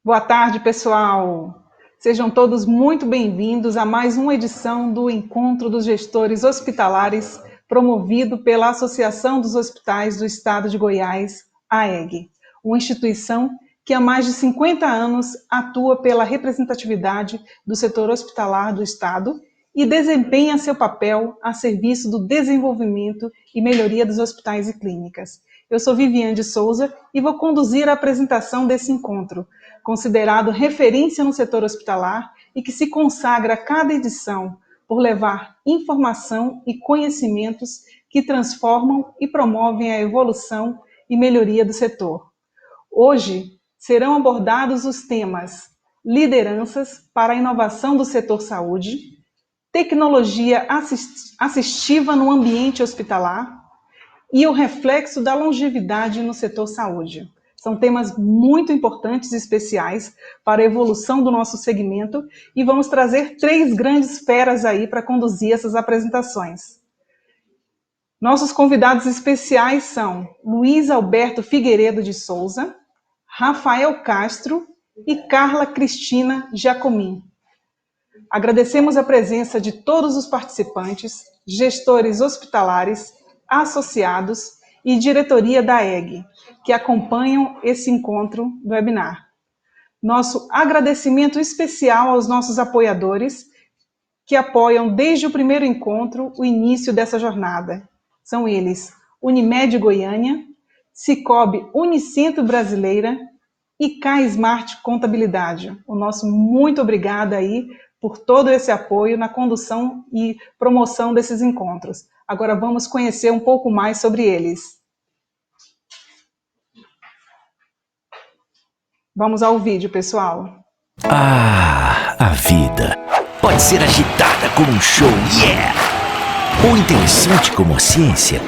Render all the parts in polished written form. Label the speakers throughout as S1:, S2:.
S1: Boa tarde, pessoal. Sejam todos muito bem-vindos a mais uma edição do Encontro dos Gestores Hospitalares, promovido pela Associação dos Hospitais do Estado de Goiás, AEG, uma instituição que há mais de 50 anos atua pela representatividade do setor hospitalar do Estado e desempenha seu papel a serviço do desenvolvimento e melhoria dos hospitais e clínicas. Eu sou Viviane de Souza e vou conduzir a apresentação desse encontro, considerado referência no setor hospitalar e que se consagra a cada edição por levar informação e conhecimentos que transformam e promovem a evolução e melhoria do setor. Hoje serão abordados os temas lideranças para a inovação do setor saúde, tecnologia assistiva no ambiente hospitalar e o reflexo da longevidade no setor saúde. São temas muito importantes e especiais para a evolução do nosso segmento e vamos trazer 3 grandes feras aí para conduzir essas apresentações. Nossos convidados especiais são Luiz Alberto Figueiredo de Souza, Rafael Castro e Carla Cristina Giacomin. Agradecemos a presença de todos os participantes, gestores hospitalares, associados e diretoria da EG, que acompanham esse encontro do webinar. Nosso agradecimento especial aos nossos apoiadores, que apoiam desde o primeiro encontro o início dessa jornada. São eles Unimed Goiânia, Sicoob Unicentro Brasileira e K-Smart Contabilidade. O nosso muito obrigado aí por todo esse apoio na condução e promoção desses encontros. Agora vamos conhecer um pouco mais sobre eles. Vamos ao vídeo, pessoal.
S2: A vida pode ser agitada como um show, yeah! Ou interessante como a ciência.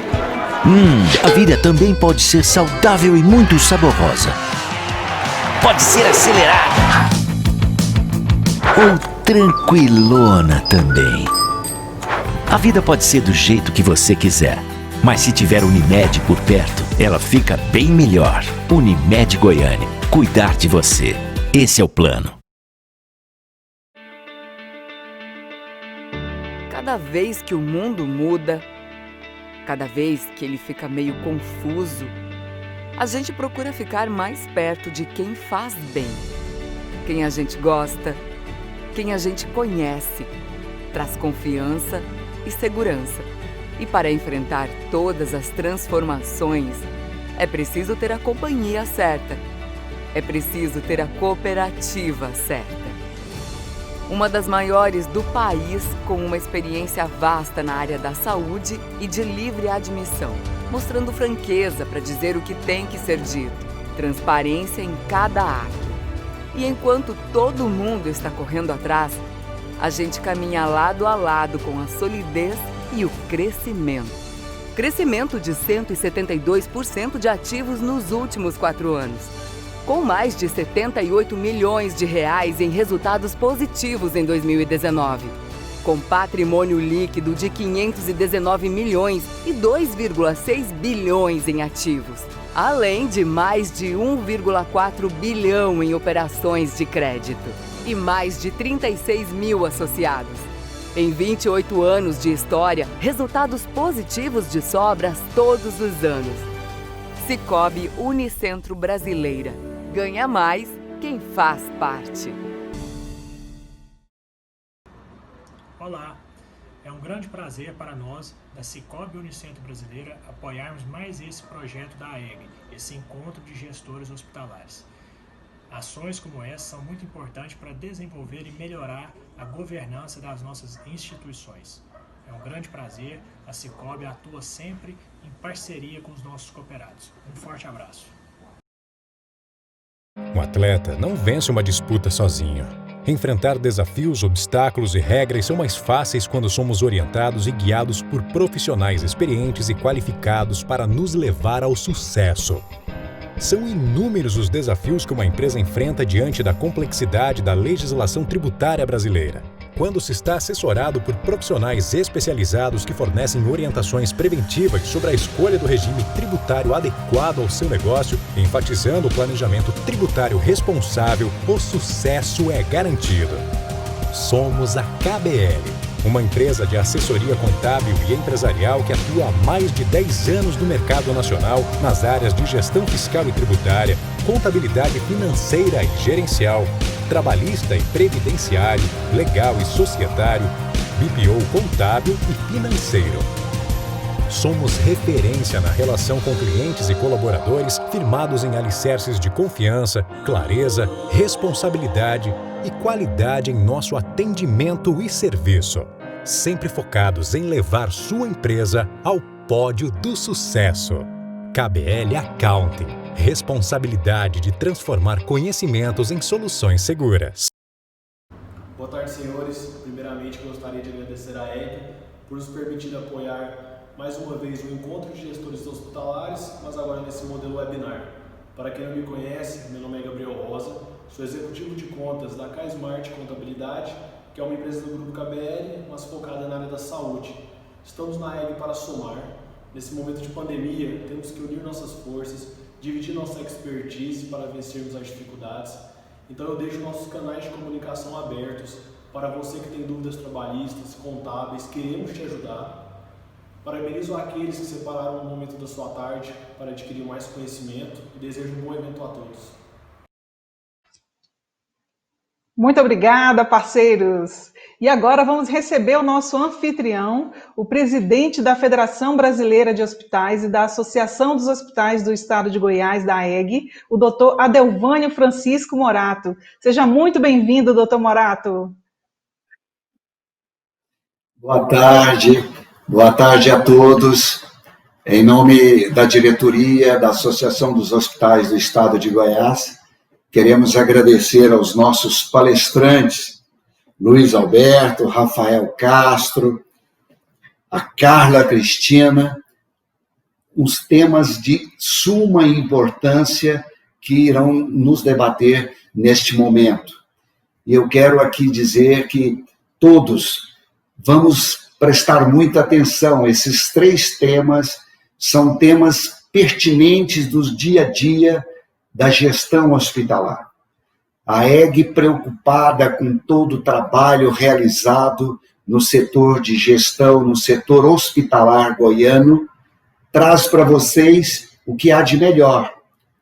S2: A vida também pode ser saudável e muito saborosa. Pode ser acelerada ou tranquilona também. A vida pode ser do jeito que você quiser, mas se tiver Unimed por perto, ela fica bem melhor. Unimed Goiânia. Cuidar de você. Esse é o plano.
S3: Cada vez que o mundo muda, cada vez que ele fica meio confuso, a gente procura ficar mais perto de quem faz bem, quem a gente gosta, quem a gente conhece, traz confiança e segurança. E para enfrentar todas as transformações, é preciso ter a companhia certa. É preciso ter a cooperativa certa. Uma das maiores do país, com uma experiência vasta na área da saúde e de livre admissão, mostrando franqueza para dizer o que tem que ser dito, transparência em cada ato. E enquanto todo mundo está correndo atrás, a gente caminha lado a lado com a solidez e o crescimento. Crescimento de 172% de ativos nos últimos 4 anos. Com mais de 78 milhões de reais em resultados positivos em 2019. Com patrimônio líquido de 519 milhões e 2,6 bilhões em ativos. Além de mais de 1,4 bilhão em operações de crédito. E mais de 36 mil associados. Em 28 anos de história, resultados positivos de sobras todos os anos. Sicoob Unicentro Brasileira. Ganha mais quem faz parte.
S4: Olá, é um grande prazer para nós, da Sicoob Unicentro Brasileira, apoiarmos mais esse projeto da AEG, esse encontro de gestores hospitalares. Ações como essa são muito importantes para desenvolver e melhorar a governança das nossas instituições. É um grande prazer, a Sicoob atua sempre em parceria com os nossos cooperados. Um forte abraço.
S5: Um atleta não vence uma disputa sozinho. Enfrentar desafios, obstáculos e regras são mais fáceis quando somos orientados e guiados por profissionais experientes e qualificados para nos levar ao sucesso. São inúmeros os desafios que uma empresa enfrenta diante da complexidade da legislação tributária brasileira. quando se está assessorado por profissionais especializados que fornecem orientações preventivas sobre a escolha do regime tributário adequado ao seu negócio, enfatizando o planejamento tributário responsável, o sucesso é garantido. Somos a KBL, uma empresa de assessoria contábil e empresarial que atua há mais de 10 anos no mercado nacional nas áreas de gestão fiscal e tributária, contabilidade financeira e gerencial, trabalhista e previdenciário, legal e societário, BPO contábil e financeiro. Somos referência na relação com clientes e colaboradores, firmados em alicerces de confiança, clareza, responsabilidade e qualidade em nosso atendimento e serviço. Sempre focados em levar sua empresa ao pódio do sucesso. KBL Accounting. Responsabilidade de transformar conhecimentos em soluções seguras.
S6: Boa tarde, senhores. Primeiramente, gostaria de agradecer à EG por nos permitir apoiar mais uma vez o Encontro de Gestores Hospitalares, mas agora nesse modelo webinar. Para quem não me conhece, meu nome é Gabriel Rosa, sou executivo de contas da K-Smart Contabilidade, que é uma empresa do Grupo KBL, mas focada na área da saúde. Estamos na EG para somar. Nesse momento de pandemia, temos que unir nossas forças, dividir nossa expertise para vencermos as dificuldades. Então eu deixo nossos canais de comunicação abertos para você que tem dúvidas trabalhistas, contábeis, queremos te ajudar. Parabenizo aqueles que separaram um momento da sua tarde para adquirir mais conhecimento e desejo um bom evento a todos.
S1: Muito obrigada, parceiros! E agora vamos receber o nosso anfitrião, o presidente da Federação Brasileira de Hospitais e da Associação dos Hospitais do Estado de Goiás, da EG, o doutor Adelvânio Francisco Morato. Seja muito bem-vindo, doutor Morato.
S7: Boa tarde a todos. Em nome da diretoria da Associação dos Hospitais do Estado de Goiás, queremos agradecer aos nossos palestrantes, Luiz Alberto, Rafael Castro, a Carla Cristina, os temas de suma importância que irão nos debater neste momento. E eu quero aqui dizer que todos vamos prestar muita atenção. Esses 3 temas são temas pertinentes do dia a dia da gestão hospitalar. A EG, preocupada com todo o trabalho realizado no setor de gestão, no setor hospitalar goiano, traz para vocês o que há de melhor,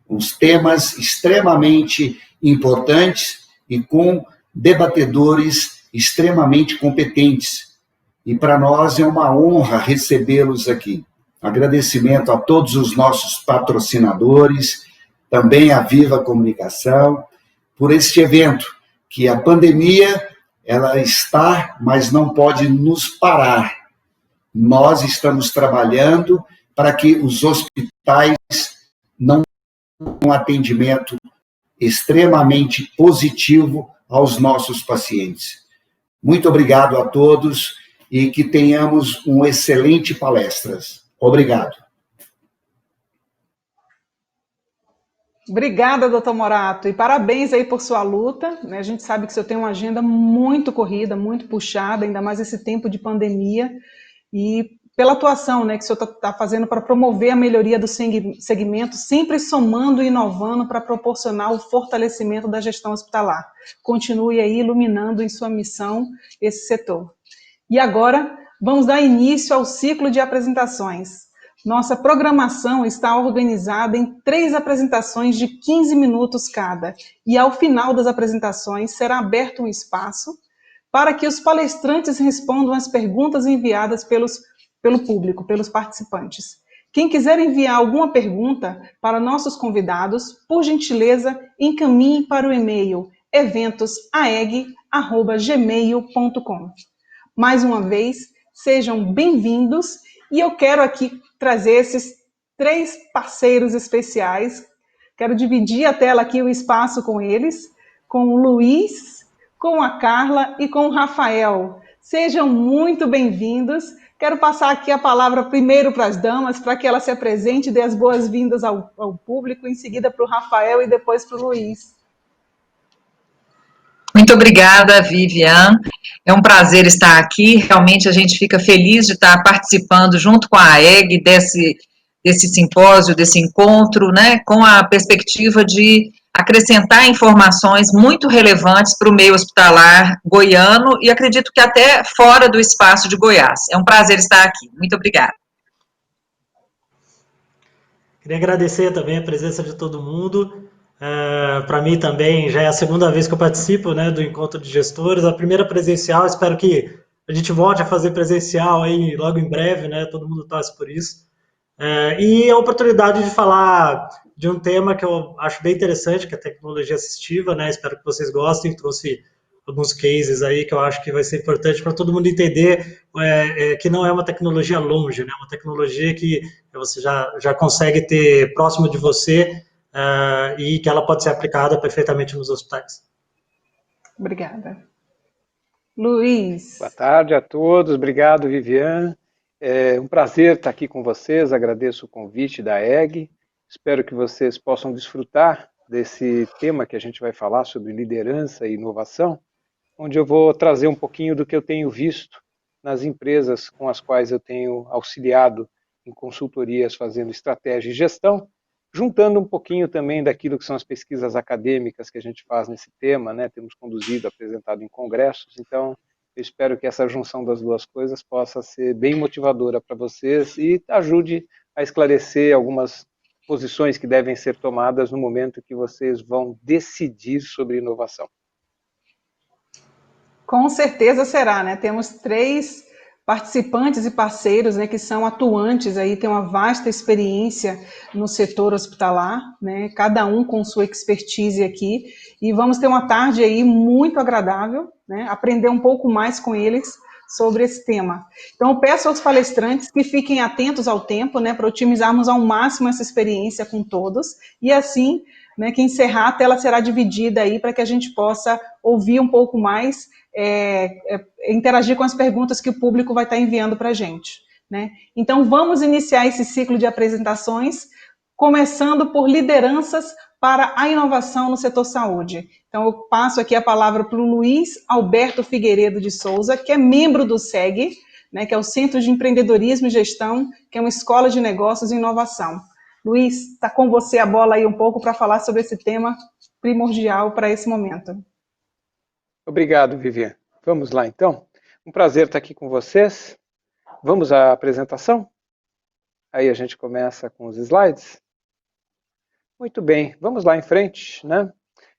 S7: uns temas extremamente importantes e com debatedores extremamente competentes. E para nós é uma honra recebê-los aqui. Agradecimento a todos os nossos patrocinadores, também a Viva Comunicação, por este evento, que a pandemia, ela está, mas não pode nos parar. Nós estamos trabalhando para que os hospitais não tenham um atendimento extremamente positivo aos nossos pacientes. Muito obrigado a todos e que tenhamos um excelente palestras. Obrigado.
S1: Obrigada, doutor Morato, e parabéns aí por sua luta, né? A gente sabe que o senhor tem uma agenda muito corrida, muito puxada, ainda mais esse tempo de pandemia, e pela atuação, né, que o senhor está fazendo para promover a melhoria do segmento, sempre somando e inovando para proporcionar o fortalecimento da gestão hospitalar. Continue aí iluminando em sua missão esse setor. E agora, vamos dar início ao ciclo de apresentações. Nossa programação está organizada em 3 apresentações de 15 minutos cada, e ao final das apresentações será aberto um espaço para que os palestrantes respondam às perguntas enviadas pelo público, pelos participantes. Quem quiser enviar alguma pergunta para nossos convidados, por gentileza, encaminhe para o e-mail eventosaeg@gmail.com. Mais uma vez, sejam bem-vindos, e eu quero aqui trazer esses 3 parceiros especiais. Quero dividir a tela aqui, o espaço com eles, com o Luiz, com a Carla e com o Rafael. Sejam muito bem-vindos. Quero passar aqui a palavra primeiro para as damas, para que ela se apresente e dê as boas-vindas ao público, em seguida para o Rafael e depois para o Luiz.
S8: Muito obrigada, Vivian. É um prazer estar aqui. Realmente a gente fica feliz de estar participando junto com a AEG desse simpósio, desse encontro, né, com a perspectiva de acrescentar informações muito relevantes para o meio hospitalar goiano e acredito que até fora do espaço de Goiás. É um prazer estar aqui. Muito obrigada.
S4: Queria agradecer também a presença de todo mundo. Para mim também já é a segunda vez que eu participo, né, do encontro de gestores. A primeira presencial, espero que a gente volte a fazer presencial aí logo em breve, né? Todo mundo torce por isso. E a oportunidade de falar de um tema que eu acho bem interessante, que é a tecnologia assistiva, né? Espero que vocês gostem. Trouxe alguns cases aí que eu acho que vai ser importante para todo mundo entender que não é uma tecnologia longe, né? Uma tecnologia que você já consegue ter próximo de você e que ela pode ser aplicada perfeitamente nos hospitais.
S1: Obrigada. Luiz.
S9: Boa tarde a todos, obrigado, Vivian. É um prazer estar aqui com vocês, agradeço o convite da EG, espero que vocês possam desfrutar desse tema que a gente vai falar sobre liderança e inovação, onde eu vou trazer um pouquinho do que eu tenho visto nas empresas com as quais eu tenho auxiliado em consultorias fazendo estratégia e gestão, juntando um pouquinho também daquilo que são as pesquisas acadêmicas que a gente faz nesse tema, né? Temos conduzido, apresentado em congressos, então eu espero que essa junção das duas coisas possa ser bem motivadora para vocês e ajude a esclarecer algumas posições que devem ser tomadas no momento que vocês vão decidir sobre inovação.
S1: Com certeza será, né? Temos 3 participantes e parceiros, né, que são atuantes aí, têm uma vasta experiência no setor hospitalar, né, cada um com sua expertise aqui, e vamos ter uma tarde aí muito agradável, né, aprender um pouco mais com eles sobre esse tema. Então, eu peço aos palestrantes que fiquem atentos ao tempo, né, para otimizarmos ao máximo essa experiência com todos, e assim, né, que encerrar, a tela será dividida aí para que a gente possa ouvir um pouco mais, interagir com as perguntas que o público vai estar enviando para a gente, né? Então, vamos iniciar esse ciclo de apresentações, começando por lideranças para a inovação no setor saúde. Então, eu passo aqui a palavra para o Luiz Alberto Figueiredo de Souza, que é membro do SEG, né, que é o Centro de Empreendedorismo e Gestão, que é uma escola de negócios e inovação. Luiz, está com você a bola aí um pouco para falar sobre esse tema primordial para esse momento.
S9: Obrigado, Vivian. Vamos lá, então. Um prazer estar aqui com vocês. Vamos à apresentação? Aí a gente começa com os slides. Muito bem, vamos lá em frente, né? O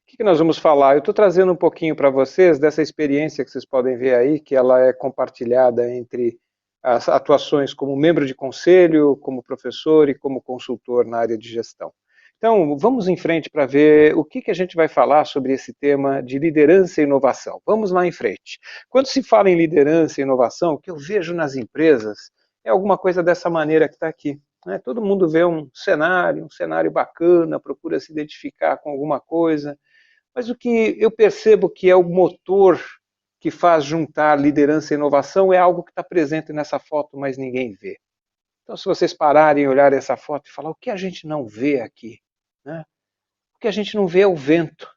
S9: que nós vamos falar? Eu estou trazendo um pouquinho para vocês dessa experiência que vocês podem ver aí, que ela é compartilhada entre as atuações como membro de conselho, como professor e como consultor na área de gestão. Então, vamos em frente para ver o que a gente vai falar sobre esse tema de liderança e inovação. Vamos lá em frente. Quando se fala em liderança e inovação, o que eu vejo nas empresas é alguma coisa dessa maneira que está aqui, né? Todo mundo vê um cenário bacana, procura se identificar com alguma coisa, mas o que eu percebo que é o motor que faz juntar liderança e inovação é algo que está presente nessa foto, mas ninguém vê. Então, se vocês pararem e olharem essa foto e falar o que a gente não vê aqui, né? O que a gente não vê é o vento,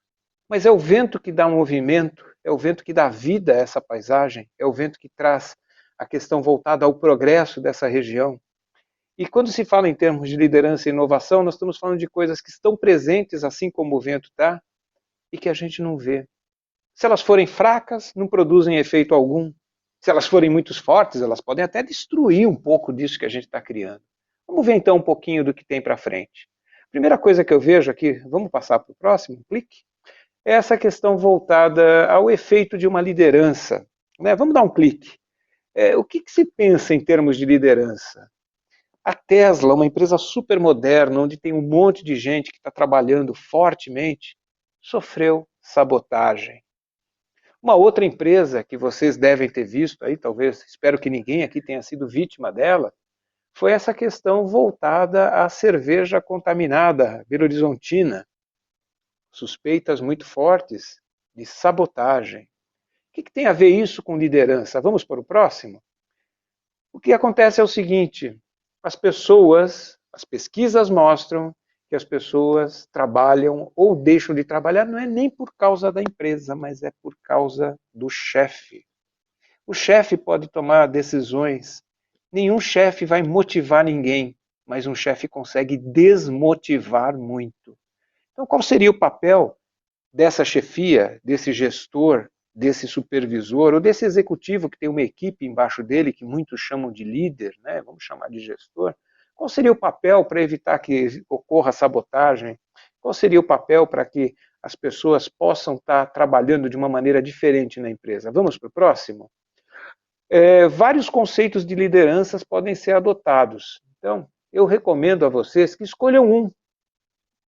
S9: mas é o vento que dá movimento, é o vento que dá vida a essa paisagem, é o vento que traz a questão voltada ao progresso dessa região. E quando se fala em termos de liderança e inovação, nós estamos falando de coisas que estão presentes, assim como o vento está, e que a gente não vê. Se elas forem fracas, não produzem efeito algum. Se elas forem muito fortes, elas podem até destruir um pouco disso que a gente está criando. Vamos ver então um pouquinho do que tem para frente. Primeira coisa que eu vejo aqui, vamos passar para o próximo, clique, é essa questão voltada ao efeito de uma liderança, né? Vamos dar um clique. O que se pensa em termos de liderança? A Tesla, uma empresa super moderna, onde tem um monte de gente que está trabalhando fortemente, sofreu sabotagem. Uma outra empresa que vocês devem ter visto aí, talvez, espero que ninguém aqui tenha sido vítima dela, foi essa questão voltada à cerveja contaminada, Belo Horizontina. Suspeitas muito fortes de sabotagem. O que tem a ver isso com liderança? Vamos para o próximo? O que acontece é o seguinte, as pessoas, as pesquisas mostram que as pessoas trabalham ou deixam de trabalhar, não é nem por causa da empresa, mas é por causa do chefe. O chefe pode tomar decisões. Nenhum chefe vai motivar ninguém, mas um chefe consegue desmotivar muito. Então, qual seria o papel dessa chefia, desse gestor, desse supervisor ou desse executivo que tem uma equipe embaixo dele, que muitos chamam de líder, né? Vamos chamar de gestor? Qual seria o papel para evitar que ocorra sabotagem? Qual seria o papel para que as pessoas possam estar trabalhando de uma maneira diferente na empresa? Vamos para o próximo? Vários conceitos de lideranças podem ser adotados. Então, eu recomendo a vocês que escolham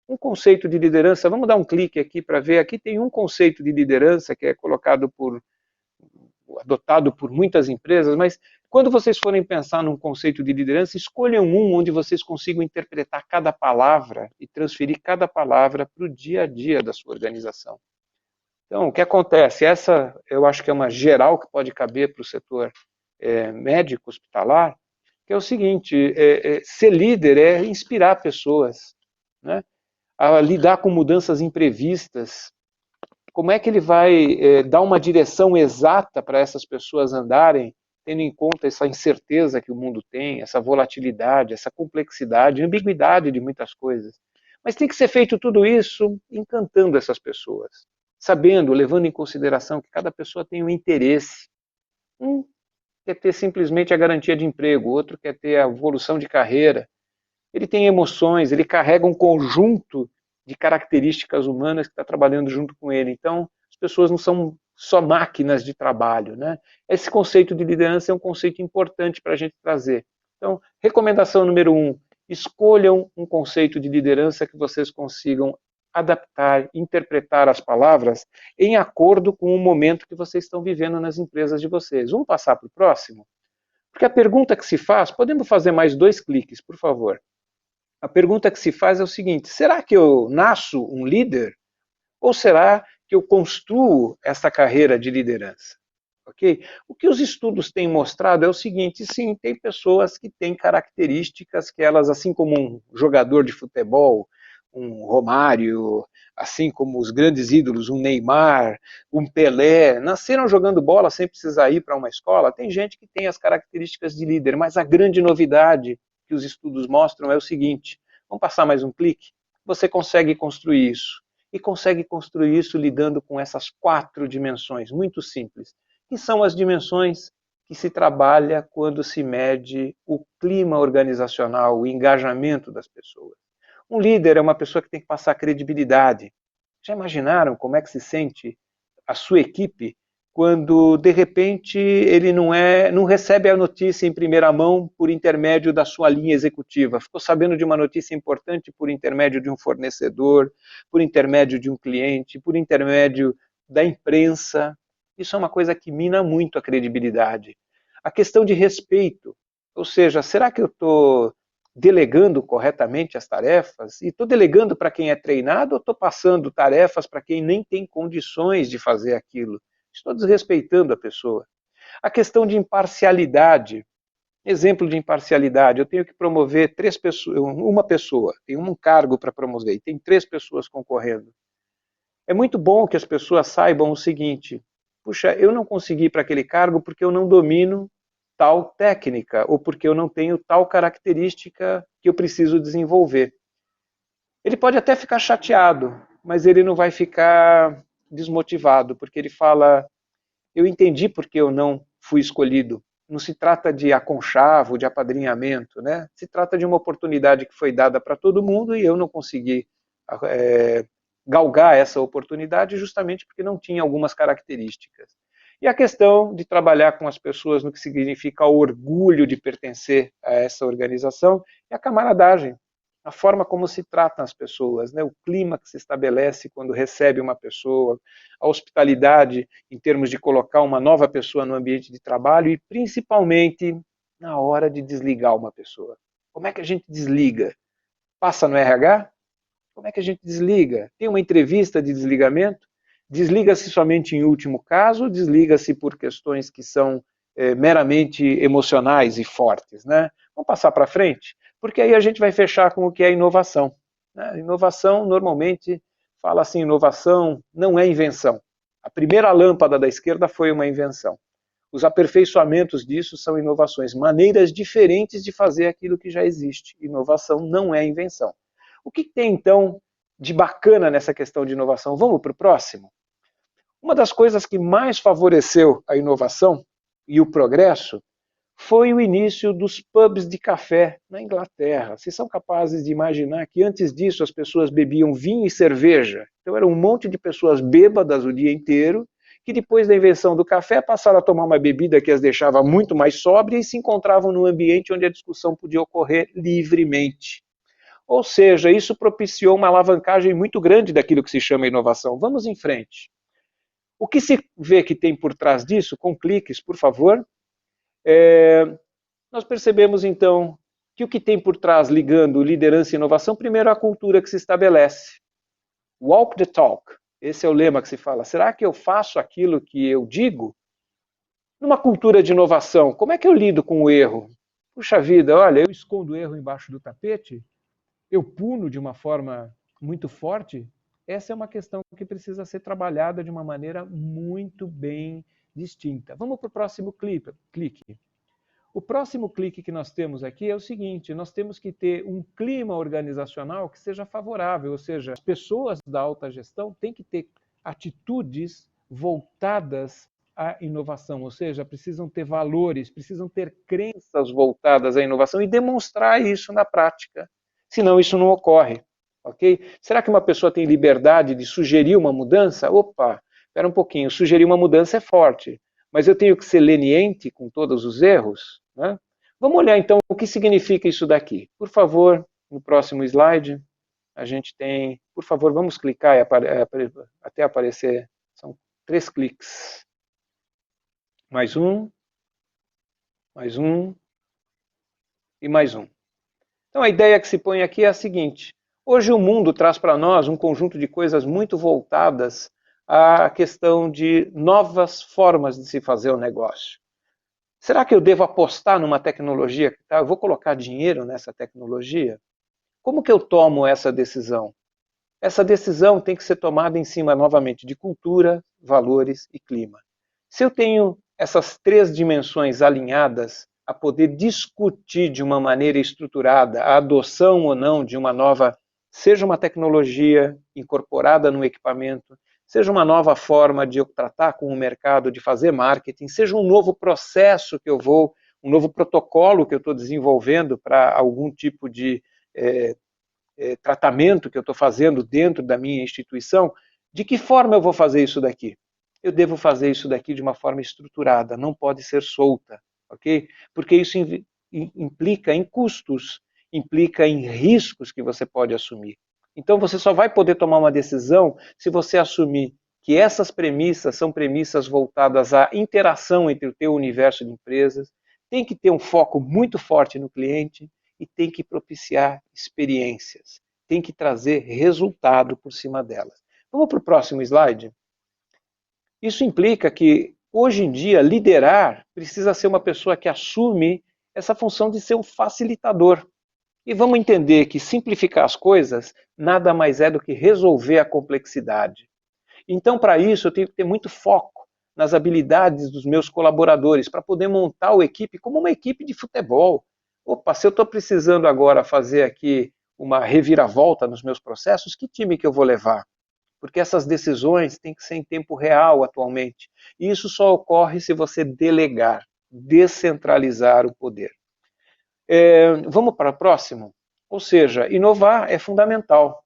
S9: um conceito de liderança. Vamos dar um clique aqui para ver. Aqui tem um conceito de liderança que é adotado por muitas empresas, mas quando vocês forem pensar num conceito de liderança, escolham onde vocês consigam interpretar cada palavra e transferir cada palavra para o dia a dia da sua organização. Então, o que acontece? Essa, eu acho que é uma geral que pode caber para o setor médico, hospitalar, que é o seguinte, ser líder é inspirar pessoas, né, a lidar com mudanças imprevistas. Como é que ele vai dar uma direção exata para essas pessoas andarem, tendo em conta essa incerteza que o mundo tem, essa volatilidade, essa complexidade, ambiguidade de muitas coisas. Mas tem que ser feito tudo isso encantando essas pessoas, sabendo, levando em consideração que cada pessoa tem um interesse. Um quer ter simplesmente a garantia de emprego, outro quer ter a evolução de carreira. Ele tem emoções, ele carrega um conjunto de características humanas que está trabalhando junto com ele. Então, as pessoas não são só máquinas de trabalho, né? Esse conceito de liderança é um conceito importante para a gente trazer. Então, recomendação número 1, escolham um conceito de liderança que vocês consigam adaptar, interpretar as palavras em acordo com o momento que vocês estão vivendo nas empresas de vocês. Vamos passar para o próximo? Porque a pergunta que se faz, podemos fazer mais 2 cliques, por favor? A pergunta que se faz é o seguinte, será que eu nasço um líder? Ou será que eu construo essa carreira de liderança? Okay? O que os estudos têm mostrado é o seguinte, sim, tem pessoas que têm características que elas, assim como um jogador de futebol, um Romário, assim como os grandes ídolos, um Neymar, um Pelé, nasceram jogando bola sem precisar ir para uma escola. Tem gente que tem as características de líder, mas a grande novidade que os estudos mostram é o seguinte, vamos passar mais um clique? Você consegue construir isso, e consegue construir isso lidando com essas 4 dimensões, muito simples, que são as dimensões que se trabalha quando se mede o clima organizacional, o engajamento das pessoas. Um líder é uma pessoa que tem que passar credibilidade. Já imaginaram como é que se sente a sua equipe quando, de repente, ele não recebe a notícia em primeira mão por intermédio da sua linha executiva? Ficou sabendo de uma notícia importante por intermédio de um fornecedor, por intermédio de um cliente, por intermédio da imprensa. Isso é uma coisa que mina muito a credibilidade. A questão de respeito, ou seja, será que eu estou delegando corretamente as tarefas? E estou delegando para quem é treinado ou estou passando tarefas para quem nem tem condições de fazer aquilo? Estou desrespeitando a pessoa. A questão de imparcialidade. Exemplo de imparcialidade, eu tenho que promover 3 pessoas, uma pessoa, tem um cargo para promover e tem 3 pessoas concorrendo. É muito bom que as pessoas saibam o seguinte, puxa, eu não consegui para aquele cargo porque eu não domino tal técnica, ou porque eu não tenho tal característica que eu preciso desenvolver. Ele pode até ficar chateado, mas ele não vai ficar desmotivado, porque ele fala, eu entendi porque eu não fui escolhido. Não se trata de aconchavo, de apadrinhamento, né? Se trata de uma oportunidade que foi dada para todo mundo e eu não consegui galgar essa oportunidade justamente porque não tinha algumas características. E a questão de trabalhar com as pessoas no que significa o orgulho de pertencer a essa organização e a camaradagem, a forma como se tratam as pessoas, né? O clima que se estabelece quando recebe uma pessoa, a hospitalidade em termos de colocar uma nova pessoa no ambiente de trabalho e principalmente na hora de desligar uma pessoa. Como é que a gente desliga? Passa no RH? Como é que a gente desliga? Tem uma entrevista de desligamento? Desliga-se somente em último caso, desliga-se por questões que são meramente emocionais e fortes, né? Vamos passar para frente? Porque aí a gente vai fechar com o que é inovação. né? Inovação, normalmente, fala assim, inovação não é invenção. A primeira lâmpada da esquerda foi uma invenção. Os aperfeiçoamentos disso são inovações, maneiras diferentes de fazer aquilo que já existe. Inovação não é invenção. O que tem, então, de bacana nessa questão de inovação? Vamos para o próximo? Uma das coisas que mais favoreceu a inovação e o progresso foi o início dos pubs de café na Inglaterra. Vocês são capazes de imaginar que antes disso as pessoas bebiam vinho e cerveja? Então era um monte de pessoas bêbadas o dia inteiro, que depois da invenção do café passaram a tomar uma bebida que as deixava muito mais sóbrias e se encontravam num ambiente onde a discussão podia ocorrer livremente. Ou seja, isso propiciou uma alavancagem muito grande daquilo que se chama inovação. Vamos em frente. O que se vê que tem por trás disso, com cliques, por favor, nós percebemos então que o que tem por trás ligando liderança e inovação, primeiro a cultura que se estabelece. Walk the talk, esse é o lema que se fala. Será que eu faço aquilo que eu digo? Numa cultura de inovação, como é que eu lido com o erro? Puxa vida, olha, eu escondo o erro embaixo do tapete? Eu puno de uma forma muito forte? Essa é uma questão que precisa ser trabalhada de uma maneira muito bem distinta. Vamos para o próximo clique. O próximo clique que nós temos aqui é o seguinte, nós temos que ter um clima organizacional que seja favorável, ou seja, as pessoas da alta gestão têm que ter atitudes voltadas à inovação, ou seja, precisam ter valores, precisam ter crenças voltadas à inovação e demonstrar isso na prática, senão isso não ocorre. Okay? Será que uma pessoa tem liberdade de sugerir uma mudança? Opa, espera um pouquinho, sugerir uma mudança é forte, mas eu tenho que ser leniente com todos os erros? Né? Vamos olhar então o que significa isso daqui. Por favor, no próximo slide, a gente tem, por favor, vamos clicar até aparecer, são 3 cliques. Mais um e mais um. Então a ideia que se põe aqui é a seguinte, hoje o mundo traz para nós um conjunto de coisas muito voltadas à questão de novas formas de se fazer o negócio. Será que eu devo apostar numa tecnologia? Eu vou colocar dinheiro nessa tecnologia? Como que eu tomo essa decisão? Essa decisão tem que ser tomada em cima, novamente, de cultura, valores e clima. Se eu tenho essas 3 dimensões alinhadas a poder discutir de uma maneira estruturada a adoção ou não de uma nova, seja uma tecnologia incorporada no equipamento, seja uma nova forma de eu tratar com o mercado, de fazer marketing, seja um novo processo que eu vou, um novo protocolo que eu estou desenvolvendo para algum tipo de tratamento que eu estou fazendo dentro da minha instituição, de que forma eu vou fazer isso daqui? Eu devo fazer isso daqui de uma forma estruturada, não pode ser solta, ok? Porque isso implica em custos, implica em riscos que você pode assumir. Então você só vai poder tomar uma decisão se você assumir que essas premissas são premissas voltadas à interação entre o teu universo de empresas, tem que ter um foco muito forte no cliente e tem que propiciar experiências, tem que trazer resultado por cima delas. Vamos para o próximo slide? Isso implica que, hoje em dia, liderar precisa ser uma pessoa que assume essa função de ser um facilitador. E vamos entender que simplificar as coisas nada mais é do que resolver a complexidade. Então, para isso, eu tenho que ter muito foco nas habilidades dos meus colaboradores, para poder montar a equipe como uma equipe de futebol. Opa, se eu estou precisando agora fazer aqui uma reviravolta nos meus processos, que time que eu vou levar? Porque essas decisões têm que ser em tempo real atualmente. E isso só ocorre se você delegar, descentralizar o poder. Vamos para o próximo? Ou seja, inovar é fundamental.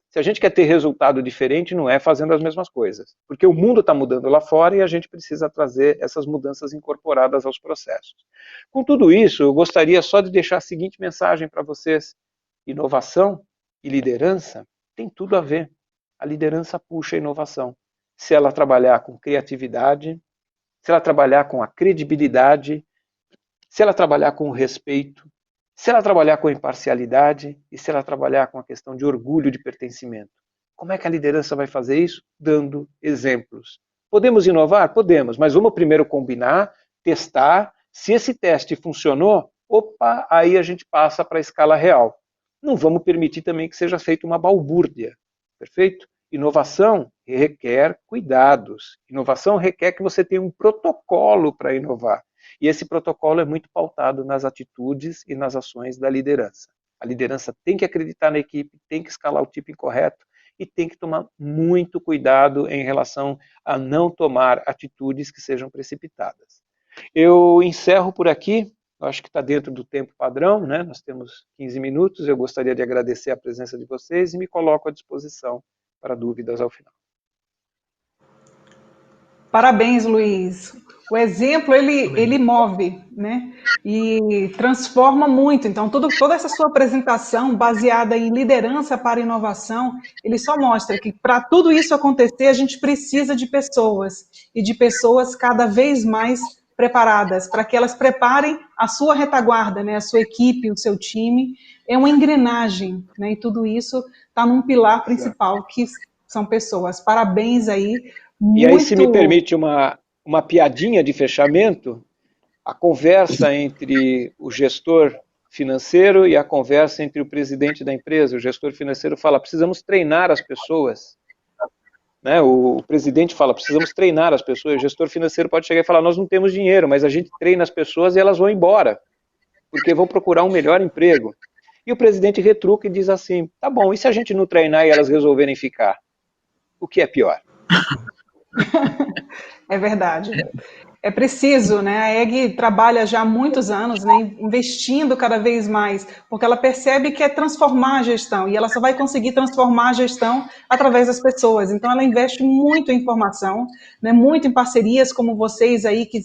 S9: Se a gente quer ter resultado diferente, não é fazendo as mesmas coisas. Porque o mundo está mudando lá fora e a gente precisa trazer essas mudanças incorporadas aos processos. Com tudo isso, eu gostaria só de deixar a seguinte mensagem para vocês. Inovação e liderança tem tudo a ver. A liderança puxa a inovação. Se ela trabalhar com criatividade, se ela trabalhar com a credibilidade, se ela trabalhar com o respeito, se ela trabalhar com a imparcialidade e se ela trabalhar com a questão de orgulho de pertencimento. Como é que a liderança vai fazer isso? Dando exemplos. Podemos inovar? Podemos, mas vamos primeiro combinar, testar. Se esse teste funcionou, opa, aí a gente passa para a escala real. não vamos permitir também que seja feita uma balbúrdia, perfeito? Inovação requer cuidados, inovação requer que você tenha um protocolo para inovar, e esse protocolo é muito pautado nas atitudes e nas ações da liderança. A liderança tem que acreditar na equipe, tem que escalar o tipo incorreto e tem que tomar muito cuidado em relação a não tomar atitudes que sejam precipitadas. Eu encerro por aqui, eu acho que está dentro do tempo padrão, né? Nós temos 15 minutos, eu gostaria de agradecer a presença de vocês e me coloco à disposição para dúvidas ao final.
S1: Parabéns, Luiz. O exemplo, ele move, né? E transforma muito. Então, toda essa sua apresentação, baseada em liderança para inovação, ele só mostra que, para tudo isso acontecer, a gente precisa de pessoas, e de pessoas cada vez mais preparadas, para que elas preparem a sua retaguarda, né? A sua equipe, o seu time. É uma engrenagem, né? E tudo isso está num pilar principal, que são pessoas. Parabéns aí.
S9: E aí, se me permite uma piadinha de fechamento, a conversa entre o gestor financeiro e a conversa entre o presidente da empresa. O gestor financeiro fala, precisamos treinar as pessoas. Né? O presidente fala, precisamos treinar as pessoas. O gestor financeiro pode chegar e falar, nós não temos dinheiro, mas a gente treina as pessoas e elas vão embora, porque vão procurar um melhor emprego. E o presidente retruca e diz assim, tá bom, e se a gente não treinar e elas resolverem ficar? O que é pior?
S1: É verdade. É preciso, né? A EG trabalha já há muitos anos, né, investindo cada vez mais, porque ela percebe que é transformar a gestão, e ela só vai conseguir transformar a gestão através das pessoas. Então, ela investe muito em formação, né, muito em parcerias como vocês aí, que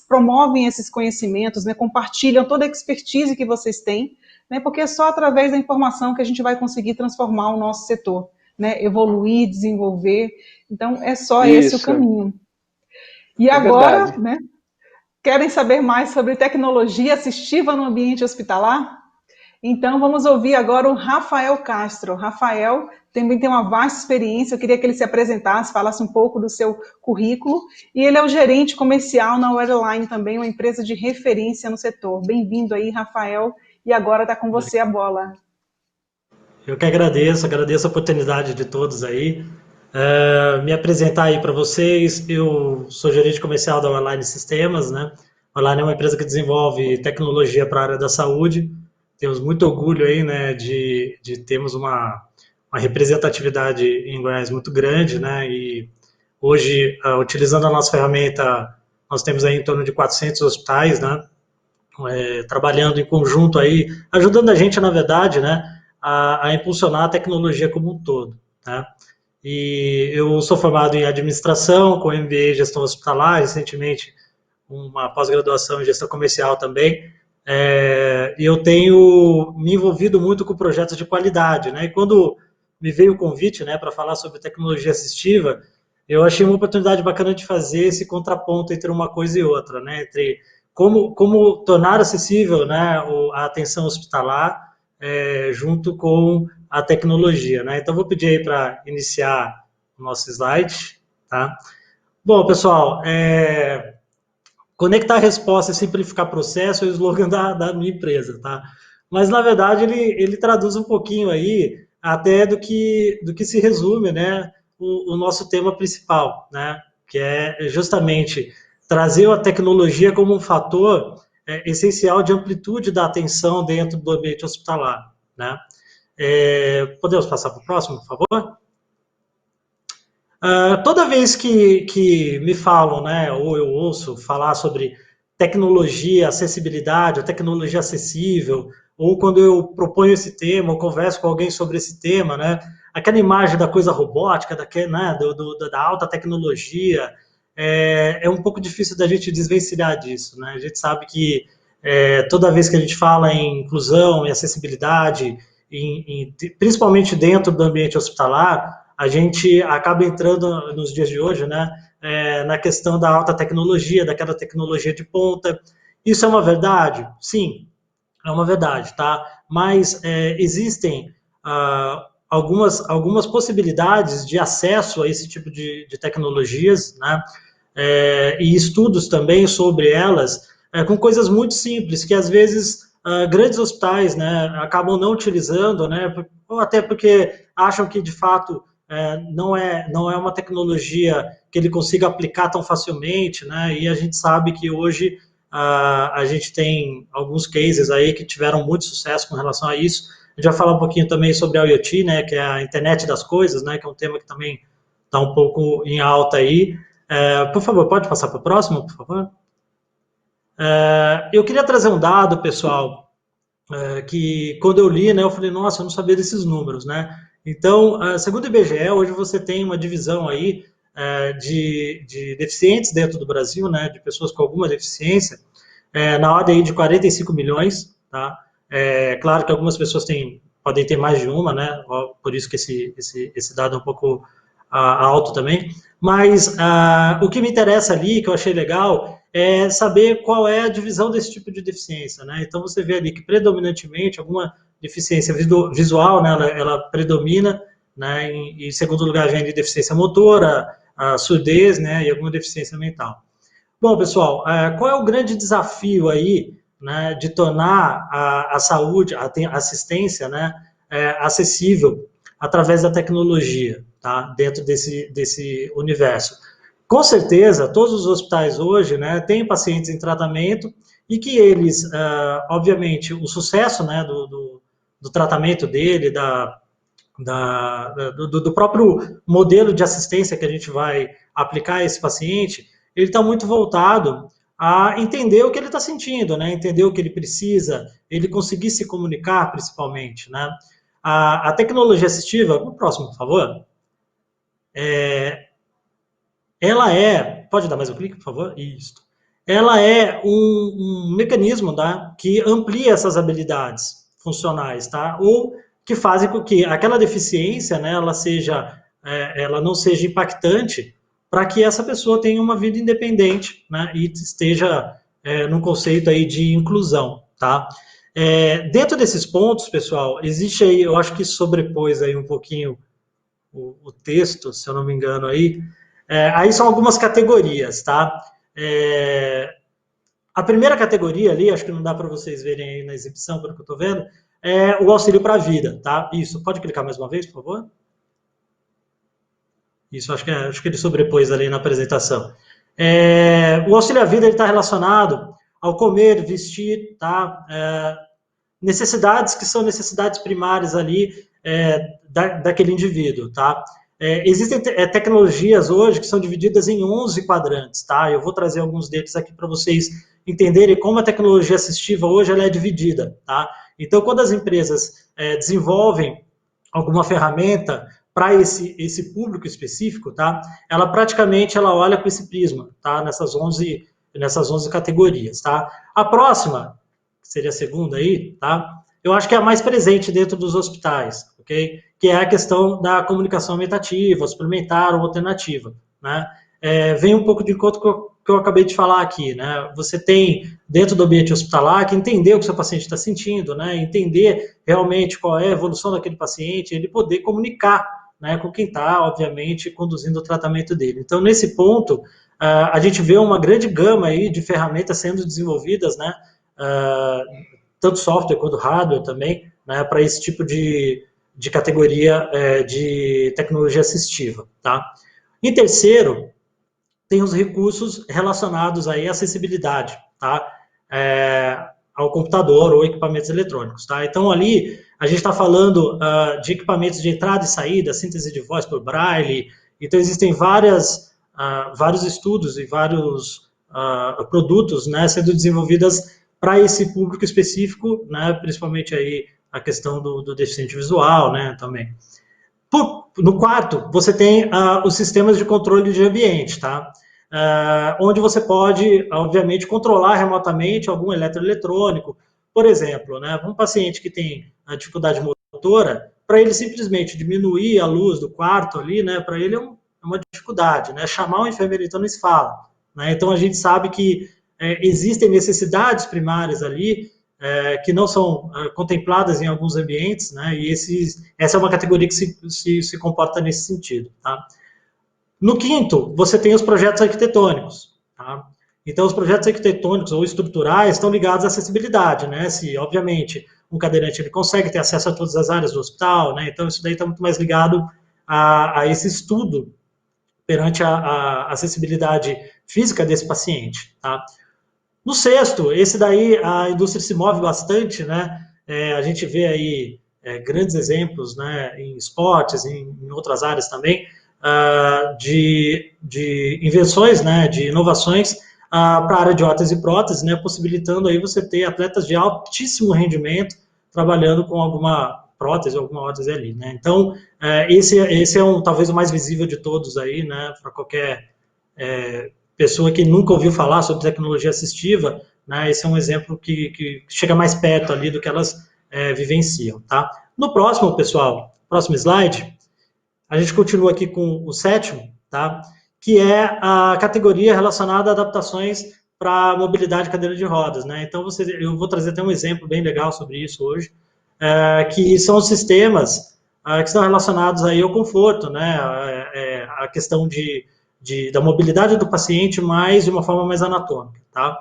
S1: promovem esses conhecimentos, né, compartilham toda a expertise que vocês têm, né, porque é só através da informação que a gente vai conseguir transformar o nosso setor, né, evoluir, desenvolver. Então, é só esse o caminho. E agora, né, querem saber mais sobre tecnologia assistiva no ambiente hospitalar? Então, vamos ouvir agora o Rafael Castro. Rafael também tem uma vasta experiência, eu queria que ele se apresentasse, falasse um pouco do seu currículo, e ele é o gerente comercial na Weatherline também, uma empresa de referência no setor. Bem-vindo aí, Rafael, e agora está com você a bola.
S10: Eu que agradeço a oportunidade de todos aí. Me apresentar aí para vocês, eu sou gerente comercial da Weatherline Sistemas, né? A Weatherline é uma empresa que desenvolve tecnologia para a área da saúde. Temos muito orgulho aí, né, de termos uma representatividade em Goiás muito grande, né? E hoje, utilizando a nossa ferramenta, nós temos aí em torno de 400 hospitais, né? Trabalhando em conjunto aí, ajudando a gente, na verdade, né, a impulsionar a tecnologia como um todo, né? E eu sou formado em administração, com MBA em gestão hospitalar, recentemente uma pós-graduação em gestão comercial também, e eu tenho me envolvido muito com projetos de qualidade, né? E quando me veio o convite, né, para falar sobre tecnologia assistiva, eu achei uma oportunidade bacana de fazer esse contraponto entre uma coisa e outra, né? Entre como tornar acessível, né, a atenção hospitalar junto com a tecnologia, né? Então, vou pedir aí para iniciar o nosso slide, tá? Bom, pessoal, conectar resposta e simplificar processo é o slogan da minha empresa, tá? Mas, na verdade, ele traduz um pouquinho aí até do que se resume, né, o nosso tema principal, né? Que é justamente trazer a tecnologia como um fator essencial de amplitude da atenção dentro do ambiente hospitalar, né? Podemos passar para o próximo, por favor? Toda vez que me falam, né, ou eu ouço falar sobre tecnologia, acessibilidade, ou tecnologia acessível, ou quando eu proponho esse tema, ou converso com alguém sobre esse tema, né, aquela imagem da coisa robótica, né, da alta tecnologia, é um pouco difícil da gente desvencilhar disso, né? A gente sabe que toda vez que a gente fala em inclusão, em acessibilidade, principalmente dentro do ambiente hospitalar, a gente acaba entrando nos dias de hoje, né, na questão da alta tecnologia, daquela tecnologia de ponta. Isso é uma verdade? Sim, é uma verdade, tá? Mas existem algumas possibilidades de acesso a esse tipo de tecnologias, né, e estudos também sobre elas, com coisas muito simples, que às vezes grandes hospitais, né, acabam não utilizando, né, ou até porque acham que, de fato, não é uma tecnologia que ele consiga aplicar tão facilmente, né, e a gente sabe que hoje a gente tem alguns cases aí que tiveram muito sucesso com relação a isso. A gente vai falar um pouquinho também sobre a IoT, né, que é a internet das coisas, né, que é um tema que também está um pouco em alta aí. Por favor, pode passar para o próximo, por favor? Eu queria trazer um dado, pessoal, que quando eu li, né, eu falei, nossa, eu não sabia desses números, né? Então, segundo o IBGE, hoje você tem uma divisão aí de deficientes dentro do Brasil, né, de pessoas com alguma deficiência, na ordem aí de 45 milhões, tá? Claro que algumas pessoas podem ter mais de uma, né? Por isso que esse dado é um pouco alto também. Mas o que me interessa ali, que eu achei legal, é saber qual é a divisão desse tipo de deficiência, né? Então você vê ali que predominantemente alguma deficiência visual, né, ela predomina, né? Em segundo lugar vem de deficiência motora, a surdez, né, e alguma deficiência mental. Bom, pessoal, qual é o grande desafio aí, né, de tornar a saúde, a assistência, né, acessível através da tecnologia, tá, dentro desse universo? Com certeza, todos os hospitais hoje, né, têm pacientes em tratamento e que eles, obviamente, o sucesso, né, do tratamento dele, do próprio modelo de assistência que a gente vai aplicar a esse paciente, ele está muito voltado a entender o que ele está sentindo, né? Entender o que ele precisa, ele conseguir se comunicar, principalmente, né? A tecnologia assistiva, o próximo, por favor, pode dar mais um clique, por favor? Isso. Ela é um mecanismo, tá, que amplia essas habilidades funcionais, tá? Ou que fazem com que aquela deficiência, né, ela não seja impactante para que essa pessoa tenha uma vida independente, né, e esteja num conceito aí de inclusão, tá? Dentro desses pontos, pessoal, existe aí, eu acho que sobrepôs aí um pouquinho o texto, se eu não me engano aí, aí são algumas categorias, tá? A primeira categoria ali, acho que não dá para vocês verem aí na exibição, pelo que eu estou vendo, é o auxílio para a vida, tá? Isso, pode clicar mais uma vez, por favor? Isso, acho que ele sobrepôs ali na apresentação. O auxílio à vida está relacionado ao comer, vestir, tá? Necessidades que são necessidades primárias ali daquele indivíduo, tá? Existem tecnologias hoje que são divididas em 11 quadrantes, tá? Eu vou trazer alguns deles aqui para vocês entenderem como a tecnologia assistiva hoje ela é dividida, tá? Então, quando as empresas desenvolvem alguma ferramenta para esse público específico, tá? Ela praticamente olha com esse prisma, tá? Nessas 11 categorias, tá? A próxima, que seria a segunda aí, tá? Eu acho que é a mais presente dentro dos hospitais, ok? Que é a questão da comunicação aumentativa, suplementar ou alternativa, né? Vem um pouco de encontro que eu acabei de falar aqui, né? Você tem, dentro do ambiente hospitalar, que entender o que o seu paciente está sentindo, né? Entender realmente qual é a evolução daquele paciente, ele poder comunicar, né, com quem está, obviamente, conduzindo o tratamento dele. Então, nesse ponto, a gente vê uma grande gama aí de ferramentas sendo desenvolvidas, né? Tanto software quanto hardware também, né, para esse tipo de categoria de tecnologia assistiva, tá? Em terceiro, tem os recursos relacionados aí à acessibilidade, tá? Ao computador ou equipamentos eletrônicos, tá? Então, ali, a gente está falando de equipamentos de entrada e saída, síntese de voz por braille. Então, existem vários estudos e vários produtos, né, sendo desenvolvidos para esse público específico, né, principalmente aí a questão do deficiente visual, né, também. No quarto, você tem os sistemas de controle de ambiente, tá? Onde você pode, obviamente, controlar remotamente algum eletroeletrônico. Por exemplo, né, um paciente que tem a dificuldade motora, para ele simplesmente diminuir a luz do quarto ali, né, para ele é uma dificuldade, né? Chamar um enfermeiro, então, não se fala, né? Então, a gente sabe que existem necessidades primárias ali que não são contempladas em alguns ambientes, né? E essa é uma categoria que se comporta nesse sentido, tá? No quinto, você tem os projetos arquitetônicos, tá? Então, os projetos arquitetônicos ou estruturais estão ligados à acessibilidade, né? Se, obviamente, um cadeirante ele consegue ter acesso a todas as áreas do hospital, né? Então, isso daí está muito mais ligado a esse estudo perante a acessibilidade física desse paciente, tá? No sexto, esse daí a indústria se move bastante, né? A gente vê aí grandes exemplos, né, em esportes, em outras áreas também, de invenções, né, de inovações para a área de órtese e prótese, né, possibilitando aí você ter atletas de altíssimo rendimento trabalhando com alguma prótese, alguma órtese ali, né? Então, esse é talvez o mais visível de todos aí, né, para qualquer pessoa que nunca ouviu falar sobre tecnologia assistiva, né, esse é um exemplo que chega mais perto ali do que elas vivenciam, tá? No próximo, pessoal, próximo slide, a gente continua aqui com o sétimo, tá? Que é a categoria relacionada a adaptações para mobilidade de cadeira de rodas, né? Então, eu vou trazer até um exemplo bem legal sobre isso hoje, que são os sistemas que estão relacionados aí ao conforto, né? A questão da mobilidade do paciente, mas de uma forma mais anatômica, tá?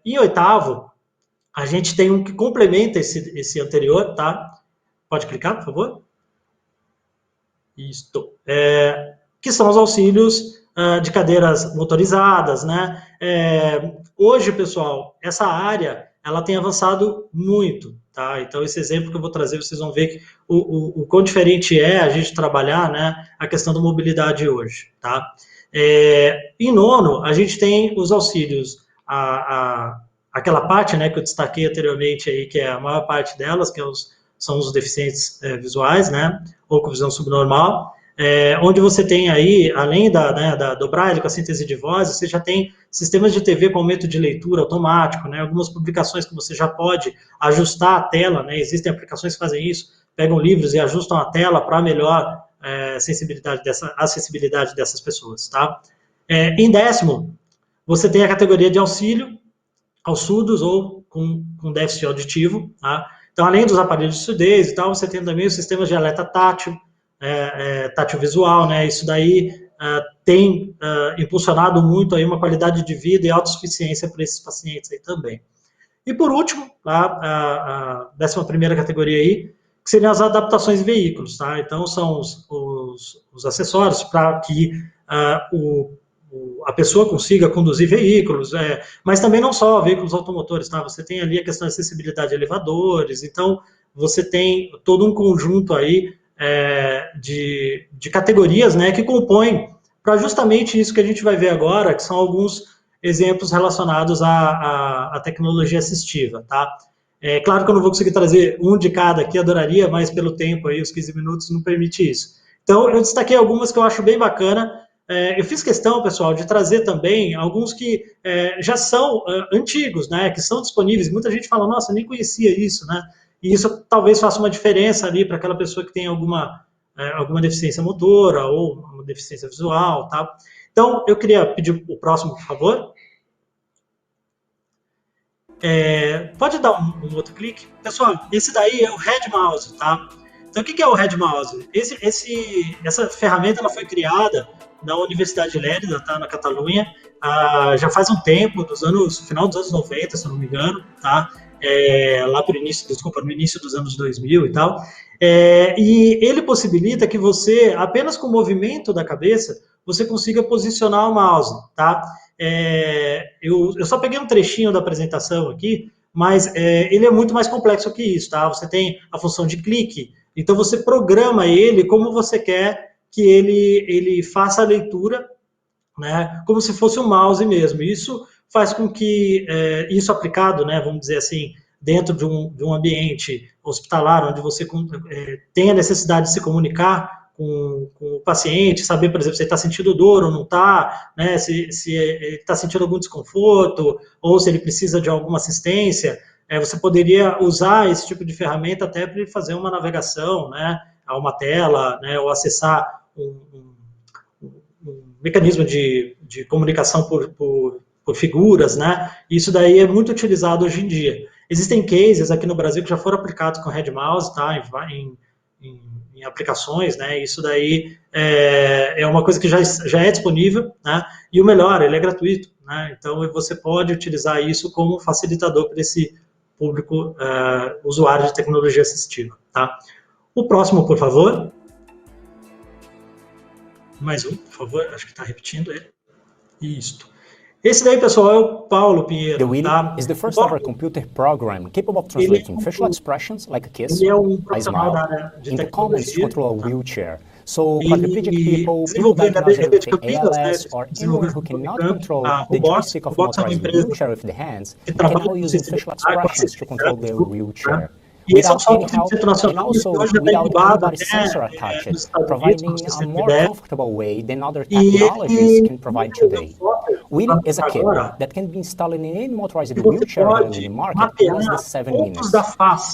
S10: Em oitavo, a gente tem um que complementa esse anterior, tá? Pode clicar, por favor? Isto. Que são os auxílios de cadeiras motorizadas, né? Hoje, pessoal, essa área, ela tem avançado muito, tá? Então, esse exemplo que eu vou trazer, vocês vão ver que o quão diferente é a gente trabalhar, né, a questão da mobilidade hoje, tá? Em nono, a gente tem os auxílios, aquela parte, né, que eu destaquei anteriormente aí, que é a maior parte delas, que são os deficientes visuais, né, ou com visão subnormal, onde você tem aí, além do braille, com a síntese de voz, você já tem sistemas de TV com aumento de leitura automático, né, algumas publicações que você já pode ajustar a tela, né, existem aplicações que fazem isso, pegam livros e ajustam a tela para melhor acessibilidade dessas pessoas, tá? Em décimo, você tem a categoria de auxílio aos surdos ou com déficit auditivo, tá? Então, além dos aparelhos de surdez e tal, você tem também os sistemas de alerta tátil, tátil visual, né? Isso daí tem impulsionado muito aí uma qualidade de vida e autossuficiência para esses pacientes aí também. E por último, a 11ª categoria aí, que seriam as adaptações em veículos, tá? Então, são os acessórios para que a pessoa consiga conduzir veículos, mas também não só veículos automotores, tá? Você tem ali a questão de acessibilidade de elevadores, então você tem todo um conjunto aí de categorias, né, que compõem para justamente isso que a gente vai ver agora, que são alguns exemplos relacionados à tecnologia assistiva, tá? Claro que eu não vou conseguir trazer um de cada aqui, adoraria, mas pelo tempo aí, os 15 minutos não permite isso. Então, eu destaquei algumas que eu acho bem bacana. Eu fiz questão, pessoal, de trazer também alguns que já são antigos, né, que são disponíveis. Muita gente fala, nossa, eu nem conhecia isso, né? E isso talvez faça uma diferença ali para aquela pessoa que tem alguma deficiência motora ou uma deficiência visual, tá? Então, eu queria pedir o próximo, por favor. Pode dar um outro clique? Pessoal, esse daí é o Head Mouse, tá? Então, o que é o Head Mouse? Essa ferramenta ela foi criada na Universidade de Lérida, tá, na Catalunha, já faz um tempo, final dos anos 90, se eu não me engano, tá? Lá no início dos anos 2000 e tal. E ele possibilita que você, apenas com o movimento da cabeça, você consiga posicionar o mouse, tá? Eu só peguei um trechinho da apresentação aqui, mas ele é muito mais complexo que isso, tá? Você tem a função de clique, então você programa ele como você quer que ele faça a leitura, né, como se fosse um mouse mesmo. Isso faz com que, isso aplicado, né, vamos dizer assim, dentro de um ambiente hospitalar, onde você tem a necessidade de se comunicar com o paciente, saber, por exemplo, se ele está sentindo dor ou não está, né, se ele está sentindo algum desconforto, ou se ele precisa de alguma assistência, você poderia usar esse tipo de ferramenta até para ele fazer uma navegação, né, a uma tela, né, ou acessar um mecanismo de comunicação por figuras, né? Isso daí é muito utilizado hoje em dia. Existem cases aqui no Brasil que já foram aplicados com Head Mouse, tá? Em aplicações, né? Isso daí é uma coisa que já é disponível, né? E o melhor, ele é gratuito. né? Então, você pode utilizar isso como facilitador para esse público usuário de tecnologia assistiva, tá? O próximo, por favor. Mais um, por favor. Acho que está repetindo ele. Isto. Esse daí, pessoal, é o Paulo Pinheiro.
S11: The Willy
S10: tá?
S11: is the first ever computer program capable of translating facial expressions like a kiss, a smile, into comments to control a wheelchair. So quadriplegic people diagnosed with ALS, or anyone who cannot control the joystick of motorizing a wheelchair with the hands can now use facial expressions to control their wheelchair. Without any help, and also without anybody's sensor attached, providing a more comfortable way than other technologies can provide today. Willy is a kit that can be installed in any motorized wheelchair available in the market in less than 7 minutes.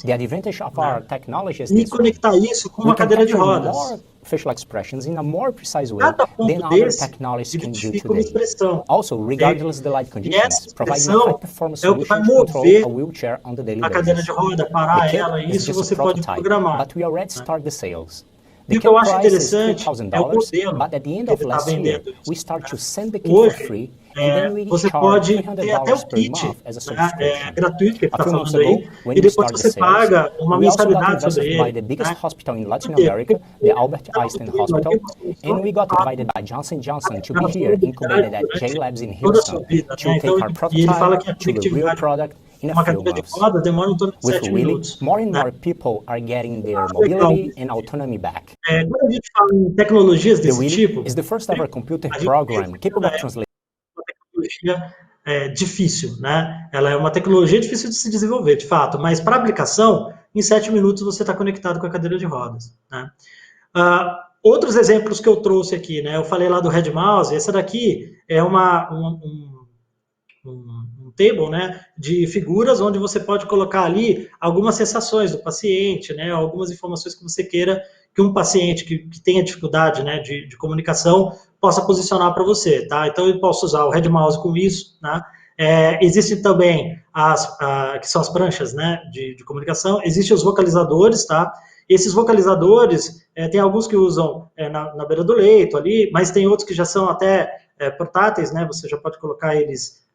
S11: The advantage of our technology is this: we can capture more facial expressions in a more precise way than other technologies can do today. Also, regardless of the light conditions, providing a high-performance solution to control a wheelchair on the daily basis. The kit is just a prototype, but we already started the sales. The kit price is $3,000, but at the end of last year, we start to send the kit for free, and then we charge $300 per month as a subscription. A few months ago, when we started the sales, we also got invested by the biggest hospital in Latin America, the Albert Einstein Hospital, and we got invited by Johnson & Johnson to be here, incubated at J-Labs in Houston, to take our prototype to the real product in a few months. With Willy, more and more people are getting their mobility and autonomy back. The Willy is the first ever computer program capable of translating.
S10: Tecnologia difícil, né? Ela é uma tecnologia difícil de se desenvolver, de fato, mas para aplicação, em 7 minutos você está conectado com a cadeira de rodas, né? Outros exemplos que eu trouxe aqui, né? Eu falei lá do Red Mouse, essa daqui é um table, né, de figuras onde você pode colocar ali algumas sensações do paciente, né, algumas informações que você queira que um paciente que tenha dificuldade, né, de comunicação possa posicionar para você, tá? Então eu posso usar o Red Mouse com isso, né? Existem também que são as pranchas, né, de comunicação. Existem os vocalizadores, tá? Esses vocalizadores, tem alguns que usam na beira do leito ali, mas tem outros que já são até portáteis, né? Você já pode colocar eles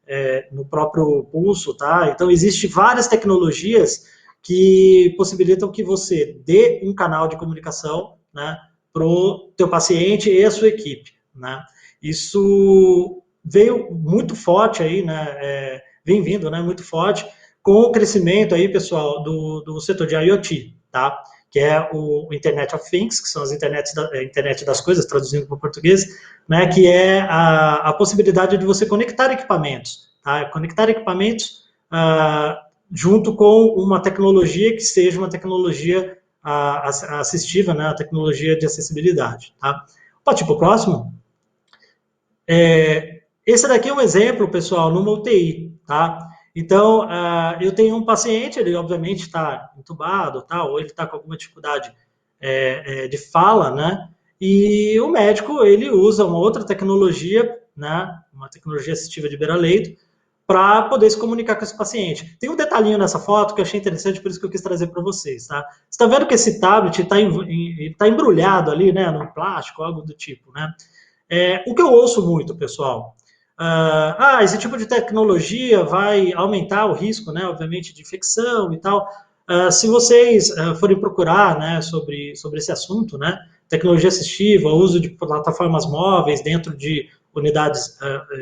S10: no próprio pulso, tá? Então, existem várias tecnologias que possibilitam que você dê um canal de comunicação, né, para o teu paciente e a sua equipe, né? Isso veio muito forte aí, né, vem vindo, né, muito forte, com o crescimento aí, pessoal, do setor de IoT, tá? Que é o Internet of Things, que são as internet das coisas, traduzindo para o português, né, que é a possibilidade de você conectar equipamentos, tá? Conectar equipamentos junto com uma tecnologia que seja uma tecnologia assistiva, né, a tecnologia de acessibilidade, tá? Pode ir para o próximo? Esse daqui é um exemplo, pessoal, numa UTI, tá? Então, eu tenho um paciente, ele obviamente está entubado, tá? Ou ele está com alguma dificuldade de fala, né? E o médico, ele usa uma outra tecnologia, né? Uma tecnologia assistiva de beira-leito, para poder se comunicar com esse paciente. Tem um detalhinho nessa foto que eu achei interessante, por isso que eu quis trazer para vocês, tá? Você está vendo que esse tablet está embrulhado ali, né? No plástico, algo do tipo, né? O que eu ouço muito, pessoal... esse tipo de tecnologia vai aumentar o risco, né, obviamente, de infecção e tal. Se vocês forem procurar, né, sobre esse assunto, né, tecnologia assistiva, uso de plataformas móveis dentro de unidades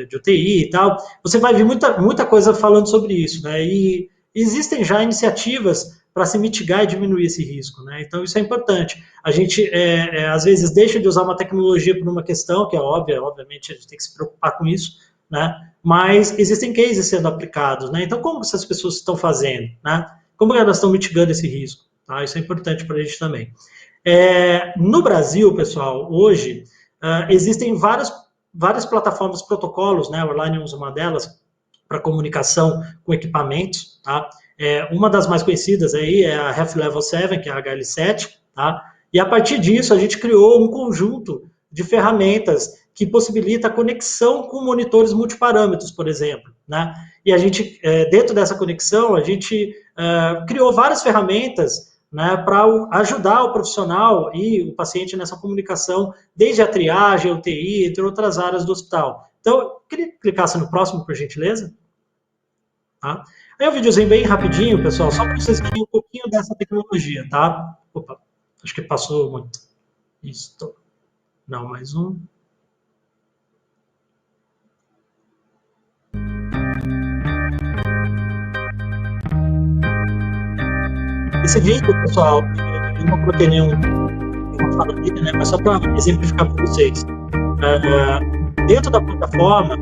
S10: de UTI e tal, você vai ver muita coisa falando sobre isso, né, e existem já iniciativas para se mitigar e diminuir esse risco, né? Então isso é importante. A gente, às vezes, deixa de usar uma tecnologia por uma questão, que é óbvia, obviamente a gente tem que se preocupar com isso, né? Mas existem cases sendo aplicados, né? Então como essas pessoas estão fazendo, né? Como elas estão mitigando esse risco, tá? Isso é importante para a gente também. No Brasil, pessoal, hoje, existem várias plataformas, protocolos, né? A Orline usa uma delas para comunicação com equipamentos, tá? Uma das mais conhecidas aí é a Health Level 7, que é a HL7, tá? E a partir disso a gente criou um conjunto de ferramentas que possibilita a conexão com monitores multiparâmetros, por exemplo, né? E a gente, dentro dessa conexão, a gente criou várias ferramentas, né, para ajudar o profissional e o paciente nessa comunicação, desde a triagem, a UTI, entre outras áreas do hospital. Então, o queria que clicasse no próximo, por gentileza. Tá? Aí é um videozinho bem rapidinho, pessoal, só para vocês verem um pouquinho dessa tecnologia, tá? Opa, acho que passou muito. Isso. Não, mais um. Esse vídeo, pessoal, eu não coloquei nenhuma fala dele, né? Mas só para exemplificar para vocês. Dentro da plataforma,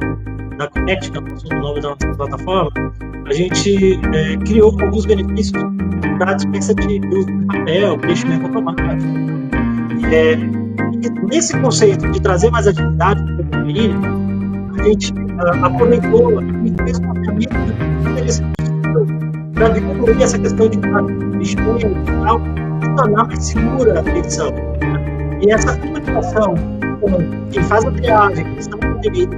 S10: da Connect, que é o nome da nossa plataforma, a gente criou alguns benefícios para dispensa de uso de papel, preenchimento automático. Nesse conceito de trazer mais agilidade para o condomínio, a gente aproveitou e fez um mapeamento para diminuir essa questão de preenchimento e tal, e tornar mais segura a edição. E essa comunicação com quem faz a triagem, quem está no direito,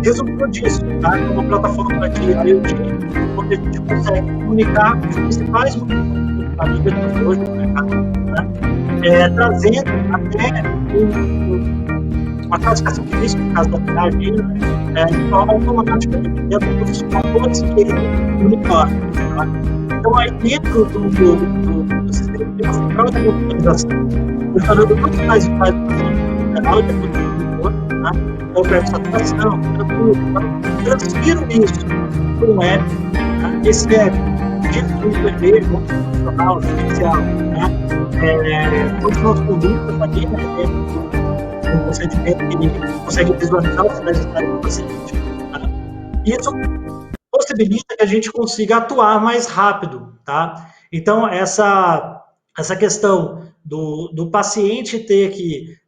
S10: resultou disso, tá? É uma plataforma de IoT, onde a gente consegue comunicar os principais movimentos hoje no mercado, né? Trazendo até uma classificação de risco, no caso da triagem, de forma automática, dentro dos fatores que ele comunica. Então, aí dentro do sistema central de monitorização, funcionando muito mais de geral de ou para saturação, transfiro isso para um app, esse app, dito do vermelho, funcional, artificial, todos os nossos condutos ali, o procedimento que ele consegue visualizar os sinais do paciente. Isso possibilita que a gente consiga atuar mais rápido, tá? Então, essa questão do paciente ter que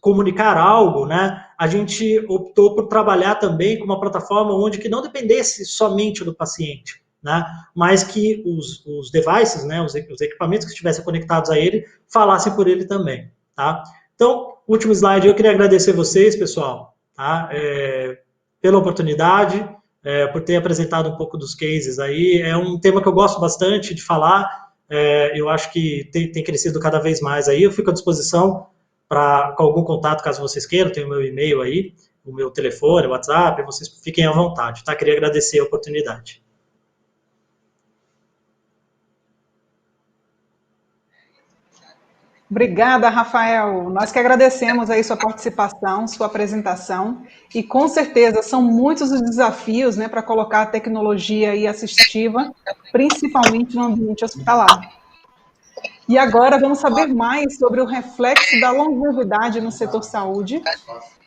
S10: comunicar algo, né? A gente optou por trabalhar também com uma plataforma onde que não dependesse somente do paciente, né? Mas que os devices, né? Os equipamentos que estivessem conectados a ele, falassem por ele também, tá? Então, último slide, eu queria agradecer vocês, pessoal, tá? Pela oportunidade, por ter apresentado um pouco dos cases aí. É um tema que eu gosto bastante de falar, eu acho que tem crescido cada vez mais aí. Eu fico à disposição com algum contato, caso vocês queiram, tem o meu e-mail aí, o meu telefone, o WhatsApp, vocês fiquem à vontade, tá? Queria agradecer a oportunidade.
S1: Obrigada, Rafael. Nós que agradecemos aí sua participação, sua apresentação, e com certeza são muitos os desafios, né, para colocar a tecnologia aí assistiva, principalmente no ambiente hospitalar. E agora vamos saber mais sobre o reflexo da longevidade no setor saúde.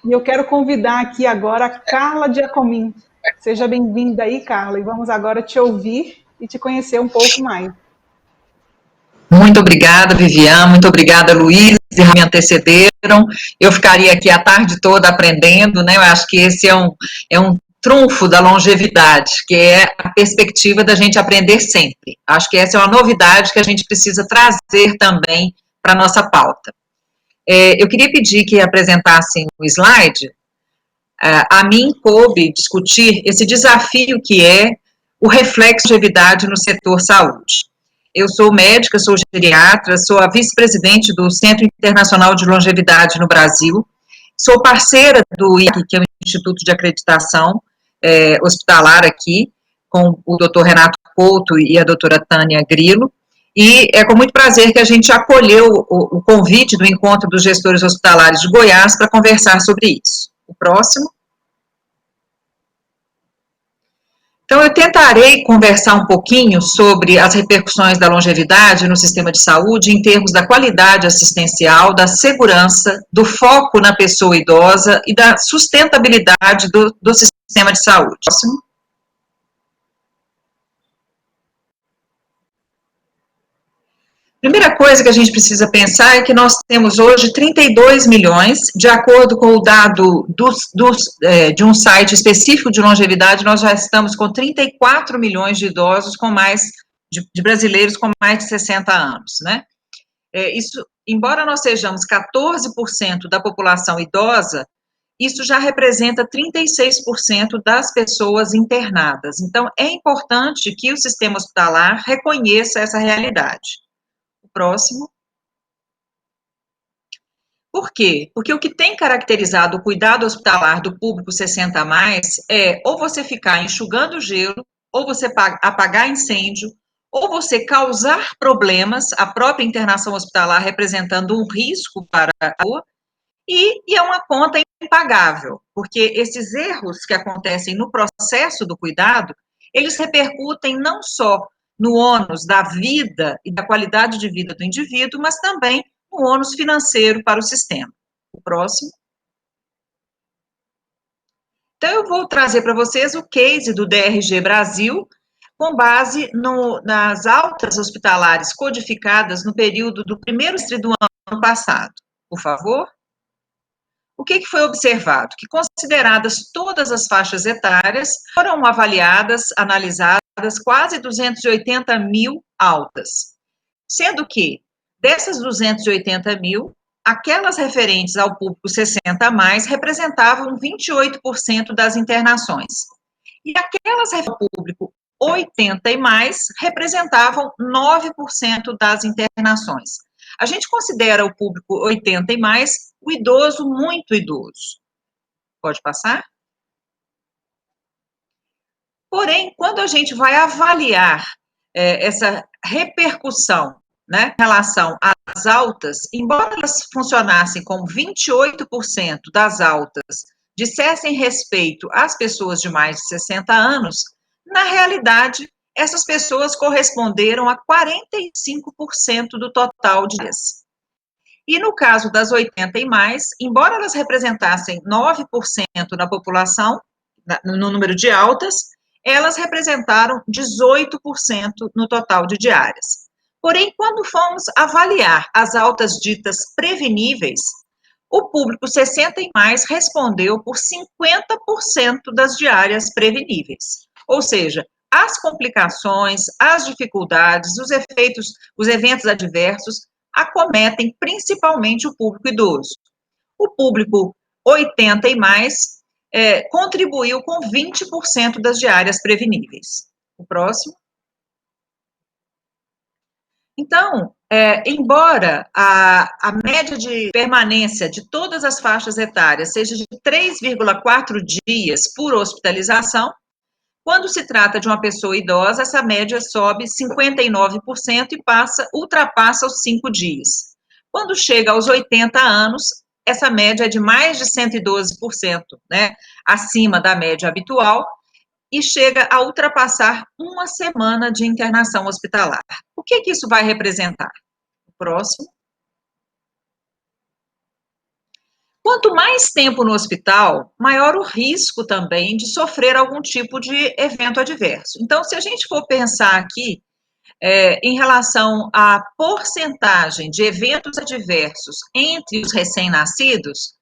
S1: E eu quero convidar aqui agora a Carla Giacomin. Seja bem-vinda aí, Carla, e vamos agora te ouvir e te conhecer um pouco mais.
S8: Muito obrigada, Viviane, muito obrigada, Luiz, que me antecederam. Eu ficaria aqui a tarde toda aprendendo, né? Eu acho que esse é um trunfo da longevidade, que é a perspectiva da gente aprender sempre. Acho que essa é uma novidade que a gente precisa trazer também para a nossa pauta. Eu queria pedir que apresentassem o slide. A mim coube discutir esse desafio que é o reflexo de longevidade no setor saúde. Eu sou médica, sou geriatra, sou a vice-presidente do Centro Internacional de Longevidade no Brasil, sou parceira do IAC, que é o Instituto de Acreditação Hospitalar aqui, com o Dr. Renato Couto e a doutora Tânia Grilo, e é com muito prazer que a gente acolheu o convite do Encontro dos Gestores Hospitalares de Goiás para conversar sobre isso. O próximo. Então, eu tentarei conversar um pouquinho sobre as repercussões da longevidade no sistema de saúde em termos da qualidade assistencial, da segurança, do foco na pessoa idosa e da sustentabilidade do sistema de saúde. Próximo. Primeira coisa que a gente precisa pensar é que nós temos hoje 32 milhões, de acordo com o dado de um site específico de longevidade, nós já estamos com 34 milhões de idosos de brasileiros com mais de 60 anos, né? Isso, embora nós sejamos 14% da população idosa, isso já representa 36% das pessoas internadas. Então, é importante que o sistema hospitalar reconheça essa realidade. Próximo. Por quê? Porque o que tem caracterizado o cuidado hospitalar do público 60 a mais é ou você ficar enxugando gelo, ou você apagar incêndio, ou você causar problemas, a própria internação hospitalar representando um risco para a rua, e é uma conta impagável, porque esses erros que acontecem no processo do cuidado, eles repercutem não só no ônus da vida e da qualidade de vida do indivíduo, mas também no ônus financeiro para o sistema. O próximo. Então, eu vou trazer para vocês o case do DRG Brasil, com base nas altas hospitalares codificadas no período do primeiro trimestre do ano passado. Por favor. O que foi observado? Que, consideradas todas as faixas etárias, foram avaliadas, analisadas quase 280 mil altas, sendo que, dessas 280 mil, aquelas referentes ao público 60 a mais representavam 28% das internações, e aquelas referentes ao público 80 e mais representavam 9% das internações. A gente considera o público 80 e mais o idoso muito idoso. Pode passar? Porém, quando a gente vai avaliar essa repercussão, né, em relação às altas, embora elas funcionassem com 28% das altas dissessem respeito às pessoas de mais de 60 anos, na realidade, essas pessoas corresponderam a 45% do total de dias. E no caso das 80 e mais, embora elas representassem 9% da população, no número de altas, elas representaram 18% no total de diárias. Porém, quando fomos avaliar as altas ditas preveníveis, o público 60 e mais respondeu por 50% das diárias preveníveis. Ou seja, as complicações, as dificuldades, os eventos adversos acometem principalmente o público idoso. O público 80 e mais contribuiu com 20% das diárias preveníveis. O próximo. Então, embora a média de permanência de todas as faixas etárias seja de 3,4 dias por hospitalização, quando se trata de uma pessoa idosa, essa média sobe 59% e ultrapassa os 5 dias. Quando chega aos 80 anos, essa média é de mais de 112%, né, acima da média habitual, e chega a ultrapassar uma semana de internação hospitalar. O que isso vai representar? O próximo. Quanto mais tempo no hospital, maior o risco também de sofrer algum tipo de evento adverso. Então, se a gente for pensar aqui em relação à porcentagem de eventos adversos entre os recém-nascidos,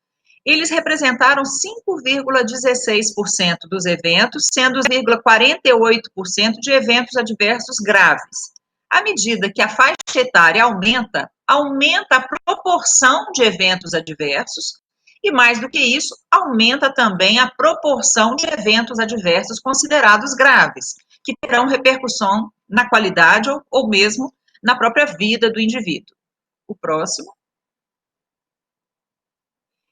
S8: eles representaram 5,16% dos eventos, sendo 0,48% de eventos adversos graves. À medida que a faixa etária aumenta a proporção de eventos adversos, e mais do que isso, aumenta também a proporção de eventos adversos considerados graves, que terão repercussão na qualidade ou mesmo na própria vida do indivíduo. O próximo.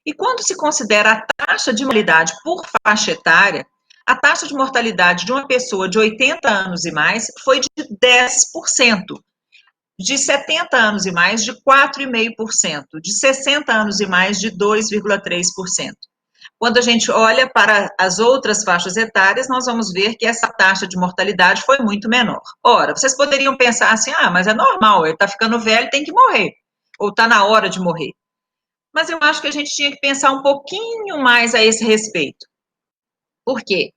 S8: E quando se considera a taxa de mortalidade por faixa etária, a taxa de mortalidade de uma pessoa de 80 anos e mais foi de 10%, de 70 anos e mais de 4,5%, de 60 anos e mais de 2,3%. Quando a gente olha para as outras faixas etárias, nós vamos ver que essa taxa de mortalidade foi muito menor. Ora, vocês poderiam pensar assim, mas é normal, ele está ficando velho, tem que morrer, ou está na hora de morrer. Mas eu acho que a gente tinha que pensar um pouquinho mais a esse respeito. Por quê?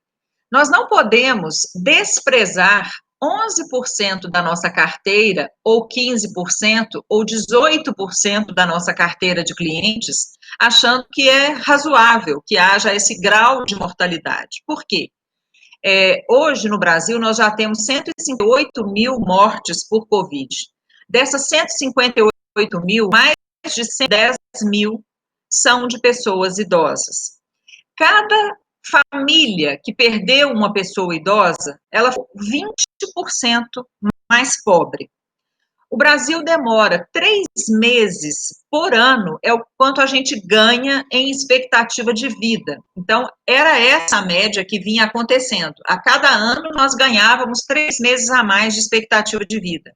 S8: Nós não podemos desprezar 11% da nossa carteira, ou 15%, ou 18% da nossa carteira de clientes, achando que é razoável que haja esse grau de mortalidade. Por quê? Hoje, no Brasil, nós já temos 158 mil mortes por Covid. Dessas 158 mil, mais de 110 mil são de pessoas idosas. Cada família que perdeu uma pessoa idosa, ela foi 20% mais pobre. O Brasil demora 3 meses por ano, é o quanto a gente ganha em expectativa de vida. Então, era essa a média que vinha acontecendo. A cada ano, nós ganhávamos 3 meses a mais de expectativa de vida.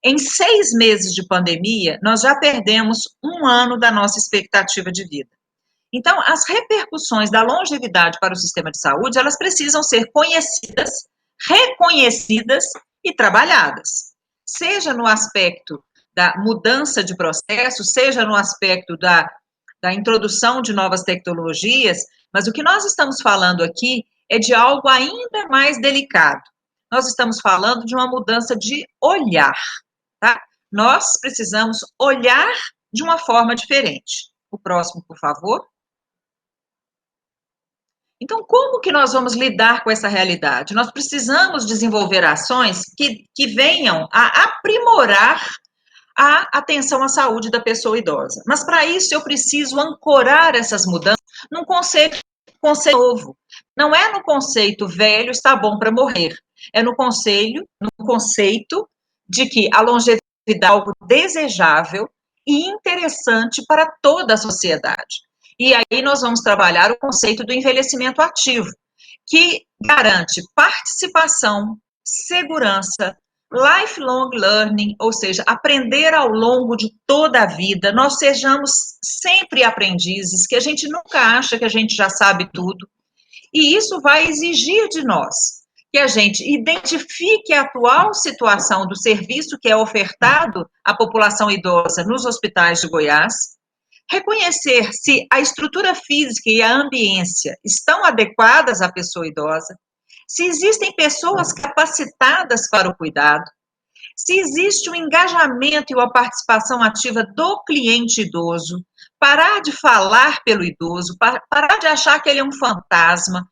S8: Em 6 meses de pandemia, nós já perdemos 1 ano da nossa expectativa de vida. Então, as repercussões da longevidade para o sistema de saúde, elas precisam ser conhecidas, reconhecidas e trabalhadas. Seja no aspecto da mudança de processo, seja no aspecto da introdução de novas tecnologias, mas o que nós estamos falando aqui é de algo ainda mais delicado. Nós estamos falando de uma mudança de olhar, tá? Nós precisamos olhar de uma forma diferente. O próximo, por favor. Então, como que nós vamos lidar com essa realidade? Nós precisamos desenvolver ações que venham a aprimorar a atenção à saúde da pessoa idosa. Mas, para isso, eu preciso ancorar essas mudanças num conceito novo. Não é no conceito velho, está bom para morrer. É no conceito de que a longevidade é algo desejável e interessante para toda a sociedade. E aí nós vamos trabalhar o conceito do envelhecimento ativo, que garante participação, segurança, lifelong learning, ou seja, aprender ao longo de toda a vida, nós sejamos sempre aprendizes, que a gente nunca acha que a gente já sabe tudo, e isso vai exigir de nós que a gente identifique a atual situação do serviço que é ofertado à população idosa nos hospitais de Goiás, reconhecer se a estrutura física e a ambiência estão adequadas à pessoa idosa, se existem pessoas capacitadas para o cuidado, se existe um engajamento e uma participação ativa do cliente idoso, parar de falar pelo idoso, parar de achar que ele é um fantasma.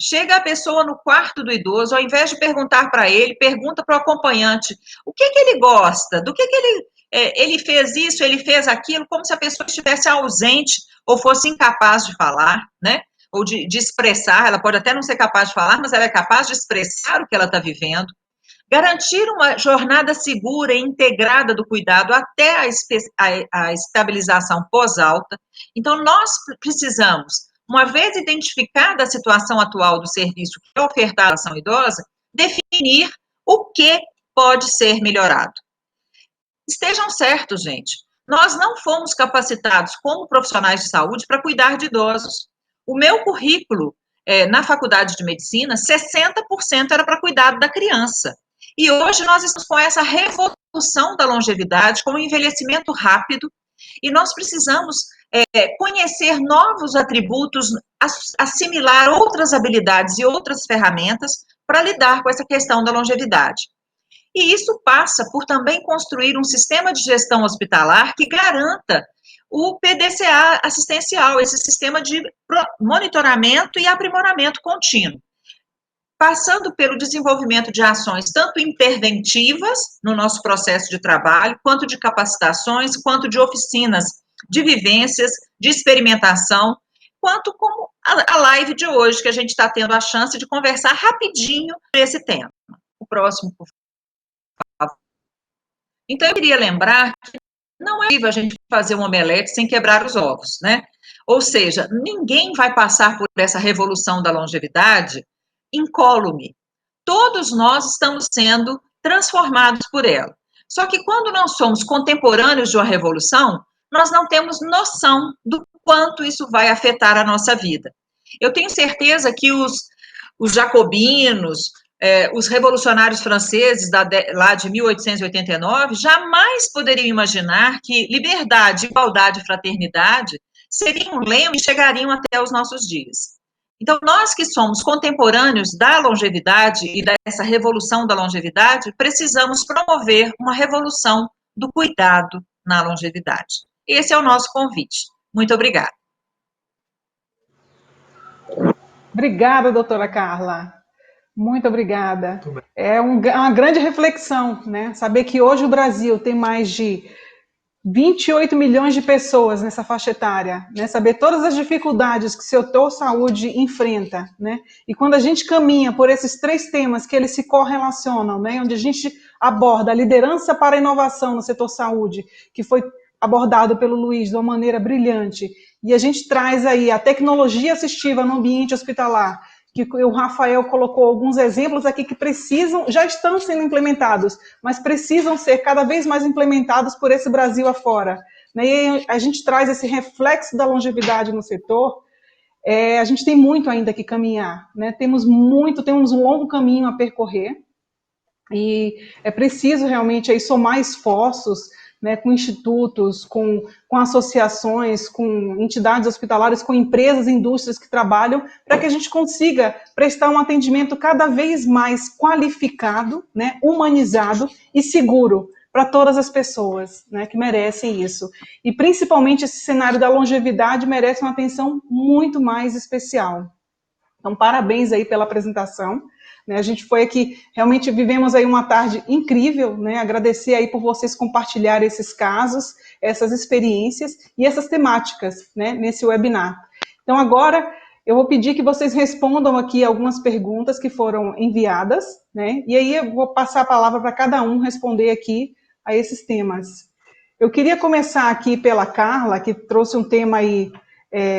S8: Chega a pessoa no quarto do idoso, ao invés de perguntar para ele, pergunta para o acompanhante o que ele gosta, do que ele fez isso, ele fez aquilo, como se a pessoa estivesse ausente ou fosse incapaz de falar, né? Ou de expressar. Ela pode até não ser capaz de falar, mas ela é capaz de expressar o que ela está vivendo. Garantir uma jornada segura e integrada do cuidado até a estabilização pós-alta. Então, nós precisamos, uma vez identificada a situação atual do serviço que é ofertado à população idosa, definir o que pode ser melhorado. Estejam certos, gente, nós não fomos capacitados como profissionais de saúde para cuidar de idosos. O meu currículo na faculdade de medicina, 60% era para cuidado da criança. E hoje nós estamos com essa revolução da longevidade, com o envelhecimento rápido, e nós precisamos conhecer novos atributos, assimilar outras habilidades e outras ferramentas para lidar com essa questão da longevidade. E isso passa por também construir um sistema de gestão hospitalar que garanta o PDCA assistencial, esse sistema de monitoramento e aprimoramento contínuo, passando pelo desenvolvimento de ações tanto interventivas no nosso processo de trabalho, quanto de capacitações, quanto de oficinas de vivências, de experimentação, quanto como a live de hoje, que a gente está tendo a chance de conversar rapidinho sobre esse tema. O próximo, por favor. Então, eu queria lembrar que não é possível a gente fazer um omelete sem quebrar os ovos, né? Ou seja, ninguém vai passar por essa revolução da longevidade incólume. Todos nós estamos sendo transformados por ela. Só que quando nós somos contemporâneos de uma revolução, nós não temos noção do quanto isso vai afetar a nossa vida. Eu tenho certeza que os jacobinos, os revolucionários franceses lá de 1889 jamais poderiam imaginar que liberdade, igualdade e fraternidade seriam um lema e chegariam até os nossos dias. Então, nós que somos contemporâneos da longevidade e dessa revolução da longevidade, precisamos promover uma revolução do cuidado na longevidade. Esse é o nosso convite. Muito obrigada.
S1: Obrigada, doutora Carla. Muito obrigada. É uma grande reflexão, né? Saber que hoje o Brasil tem mais de 28 milhões de pessoas nessa faixa etária, né? Saber todas as dificuldades que o setor saúde enfrenta, né? E quando a gente caminha por esses 3 temas que eles se correlacionam, né? Onde a gente aborda a liderança para a inovação no setor saúde, que foi abordado pelo Luiz de uma maneira brilhante, e a gente traz aí a tecnologia assistiva no ambiente hospitalar, que o Rafael colocou alguns exemplos aqui que já estão sendo implementados, mas precisam ser cada vez mais implementados por esse Brasil afora. E a gente traz esse reflexo da longevidade no setor. A gente tem muito ainda que caminhar, né? Temos um longo caminho a percorrer, e é preciso realmente aí somar esforços, né, com institutos, com associações, com entidades hospitalares, com empresas e indústrias que trabalham, para que a gente consiga prestar um atendimento cada vez mais qualificado, né, humanizado e seguro para todas as pessoas, né, que merecem isso. E principalmente esse cenário da longevidade merece uma atenção muito mais especial. Então, parabéns aí pela apresentação. A gente foi aqui, realmente vivemos aí uma tarde incrível, né? Agradecer aí por vocês compartilharem esses casos, essas experiências e essas temáticas, né, nesse webinar. Então, agora, eu vou pedir que vocês respondam aqui algumas perguntas que foram enviadas, né? E aí eu vou passar a palavra para cada um responder aqui a esses temas. Eu queria começar aqui pela Carla, que trouxe um tema aí,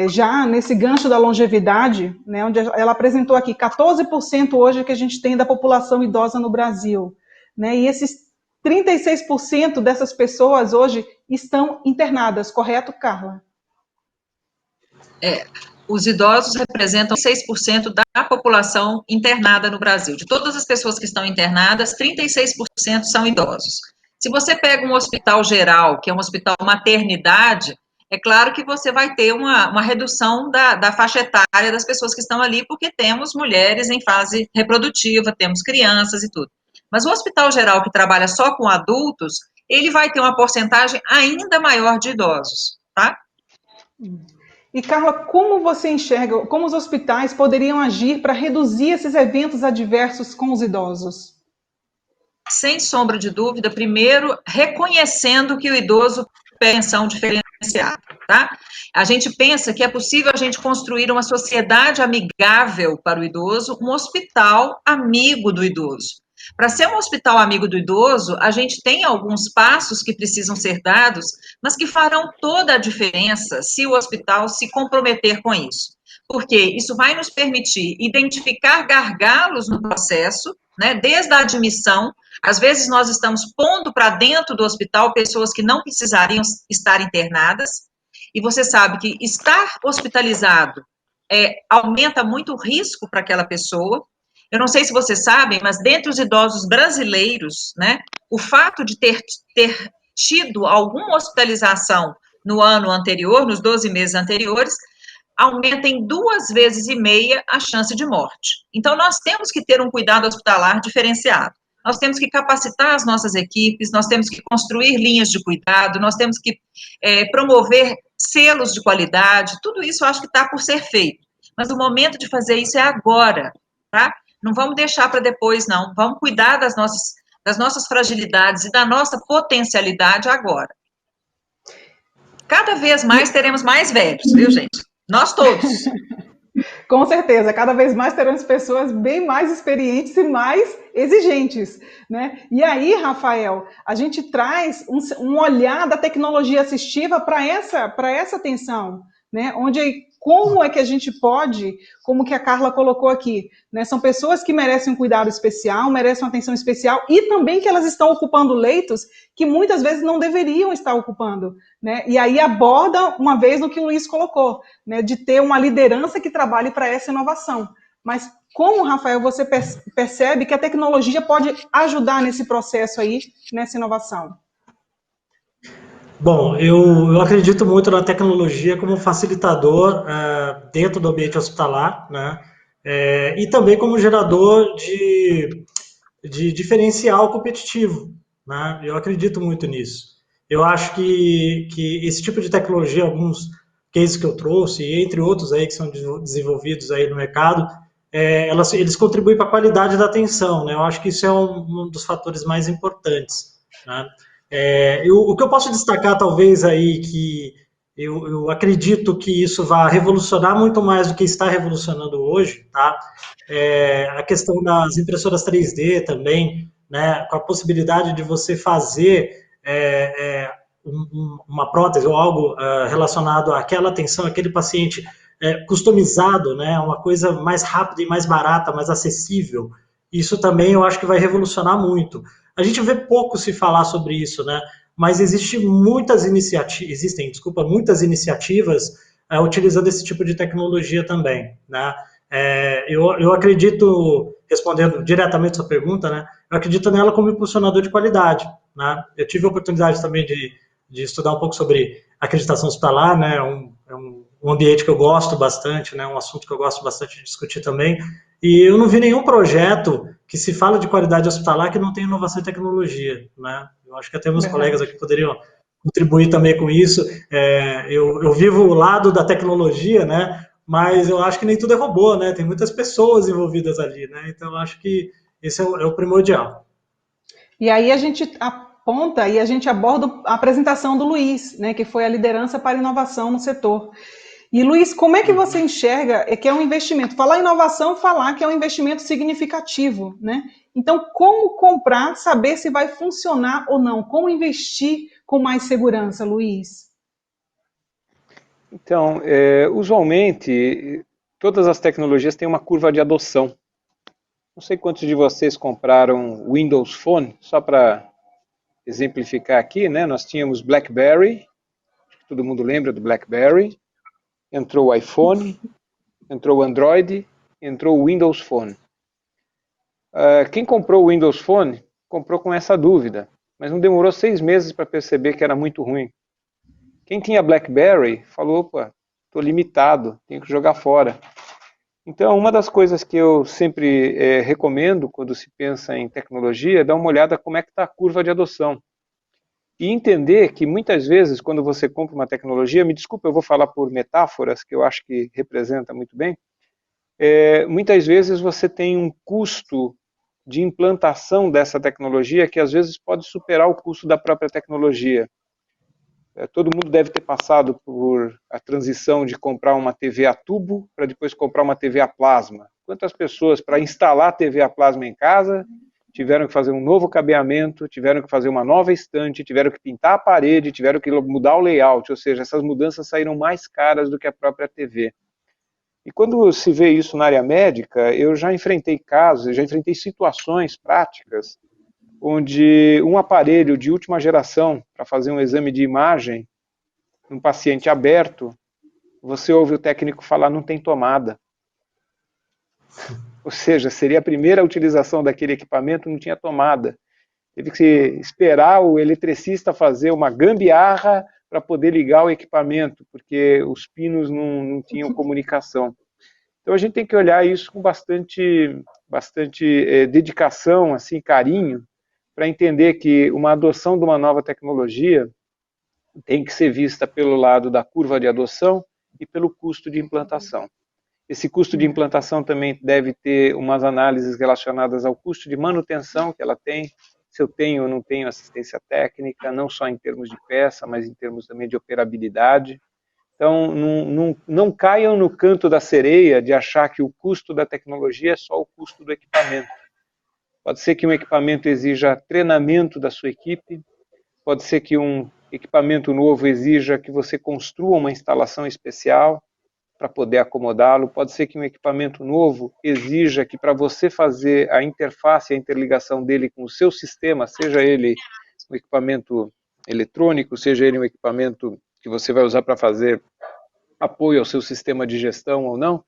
S1: já nesse gancho da longevidade, né, onde ela apresentou aqui 14% hoje que a gente tem da população idosa no Brasil, né, e esses 36% dessas pessoas hoje estão internadas, correto, Carla?
S8: Os idosos representam 6% da população internada no Brasil. De todas as pessoas que estão internadas, 36% são idosos. Se você pega um hospital geral, que é um hospital maternidade, é claro que você vai ter uma redução da faixa etária das pessoas que estão ali, porque temos mulheres em fase reprodutiva, temos crianças e tudo. Mas o hospital geral que trabalha só com adultos, ele vai ter uma porcentagem ainda maior de idosos, tá?
S1: E, Carla, como você enxerga, como os hospitais poderiam agir para reduzir esses eventos adversos com os idosos?
S8: Sem sombra de dúvida, primeiro, reconhecendo que o idoso tem pensão diferenciada, tá? A gente pensa que é possível a gente construir uma sociedade amigável para o idoso, um hospital amigo do idoso. Para ser um hospital amigo do idoso, a gente tem alguns passos que precisam ser dados, mas que farão toda a diferença se o hospital se comprometer com isso. Porque isso vai nos permitir identificar gargalos no processo, né, desde a admissão. Às vezes nós estamos pondo para dentro do hospital pessoas que não precisariam estar internadas, e você sabe que estar hospitalizado aumenta muito o risco para aquela pessoa. Eu não sei se vocês sabem, mas dentre os idosos brasileiros, né, o fato de ter tido alguma hospitalização no ano anterior, nos 12 meses anteriores, aumenta em 2,5 vezes a chance de morte. Então, nós temos que ter um cuidado hospitalar diferenciado. Nós temos que capacitar as nossas equipes, nós temos que construir linhas de cuidado, nós temos que promover selos de qualidade, tudo isso eu acho que está por ser feito. Mas o momento de fazer isso é agora, tá? Não vamos deixar para depois, não. Vamos cuidar das nossas fragilidades e da nossa potencialidade agora. Cada vez mais teremos mais velhos, viu, gente? Nós todos.
S1: Com certeza, cada vez mais teremos pessoas bem mais experientes e mais exigentes, né? E aí, Rafael, a gente traz um olhar da tecnologia assistiva para essa atenção, né? Como é que a gente pode, como que a Carla colocou aqui, né? São pessoas que merecem um cuidado especial, merecem uma atenção especial e também que elas estão ocupando leitos que muitas vezes não deveriam estar ocupando, né? E aí aborda uma vez no que o Luiz colocou, né? De ter uma liderança que trabalhe para essa inovação. Mas como, Rafael, você percebe que a tecnologia pode ajudar nesse processo aí, nessa inovação?
S10: Bom, eu acredito muito na tecnologia como facilitador dentro do ambiente hospitalar, né? E também como gerador de diferencial competitivo, né? Eu acredito muito nisso. Eu acho que esse tipo de tecnologia, alguns cases que eu trouxe, entre outros aí que são desenvolvidos aí no mercado, eles contribuem para a qualidade da atenção, né? Eu acho que isso é um dos fatores mais importantes, né? O que eu posso destacar, talvez, aí, que eu acredito que isso vai revolucionar muito mais do que está revolucionando hoje, tá? A questão das impressoras 3D também, né, com a possibilidade de você fazer uma prótese ou algo relacionado àquela atenção, àquele paciente customizado, né, uma coisa mais rápida e mais barata, mais acessível. Isso também eu acho que vai revolucionar muito. A gente vê pouco se falar sobre isso, né, mas existem muitas iniciativas utilizando esse tipo de tecnologia também, né. Eu acredito, respondendo diretamente a sua pergunta, né, eu acredito nela como impulsionador de qualidade, né. Eu tive a oportunidade também de estudar um pouco sobre acreditação hospitalar, né, é um ambiente que eu gosto bastante, né, um assunto que eu gosto bastante de discutir também, e eu não vi nenhum projeto que se fala de qualidade hospitalar que não tem inovação e tecnologia, né. Eu acho que até meus colegas aqui poderiam contribuir também com isso. Eu vivo o lado da tecnologia, né, mas eu acho que nem tudo é robô, né, tem muitas pessoas envolvidas ali, né, então eu acho que esse é o primordial.
S1: E aí a gente aponta e a gente aborda a apresentação do Luiz, né, que foi a liderança para inovação no setor. E, Luiz, como é que você enxerga que é um investimento? Falar em inovação, falar que é um investimento significativo, né? Então, como comprar, saber se vai funcionar ou não? Como investir com mais segurança, Luiz?
S9: Então, usualmente, todas as tecnologias têm uma curva de adoção. Não sei quantos de vocês compraram Windows Phone, só para exemplificar aqui, né? Nós tínhamos BlackBerry, todo mundo lembra do BlackBerry, entrou o iPhone, entrou o Android, entrou o Windows Phone. Quem comprou o Windows Phone, comprou com essa dúvida, mas não demorou 6 meses para perceber que era muito ruim. Quem tinha BlackBerry falou, opa, estou limitado, tenho que jogar fora. Então, uma das coisas que eu sempre recomendo quando se pensa em tecnologia é dar uma olhada como é que está a curva de adoção. E entender que muitas vezes, quando você compra uma tecnologia, me desculpa, eu vou falar por metáforas, que eu acho que representa muito bem, muitas vezes você tem um custo de implantação dessa tecnologia que às vezes pode superar o custo da própria tecnologia. Todo mundo deve ter passado por a transição de comprar uma TV a tubo para depois comprar uma TV a plasma. Quantas pessoas, para instalar a TV a plasma em casa, tiveram que fazer um novo cabeamento, tiveram que fazer uma nova estante, tiveram que pintar a parede, tiveram que mudar o layout, ou seja, essas mudanças saíram mais caras do que a própria TV. E quando se vê isso na área médica, eu já enfrentei casos, já enfrentei situações práticas, onde um aparelho de última geração para fazer um exame de imagem, num paciente aberto, você ouve o técnico falar, não tem tomada. Ou seja, seria a primeira utilização daquele equipamento, não tinha tomada. Teve que esperar o eletricista fazer uma gambiarra para poder ligar o equipamento, porque os pinos não tinham comunicação. Então a gente tem que olhar isso com bastante dedicação, assim, carinho, para entender que uma adoção de uma nova tecnologia tem que ser vista pelo lado da curva de adoção e pelo custo de implantação. Esse custo de implantação também deve ter umas análises relacionadas ao custo de manutenção que ela tem, se eu tenho ou não tenho assistência técnica, não só em termos de peça, mas em termos também de operabilidade. Então, não caiam no canto da sereia de achar que o custo da tecnologia é só o custo do equipamento. Pode ser que um equipamento exija treinamento da sua equipe, pode ser que um equipamento novo exija que você construa uma instalação especial para poder acomodá-lo, pode ser que um equipamento novo exija que para você fazer a interface, a interligação dele com o seu sistema, seja ele um equipamento eletrônico, seja ele um equipamento que você vai usar para fazer apoio ao seu sistema de gestão ou não,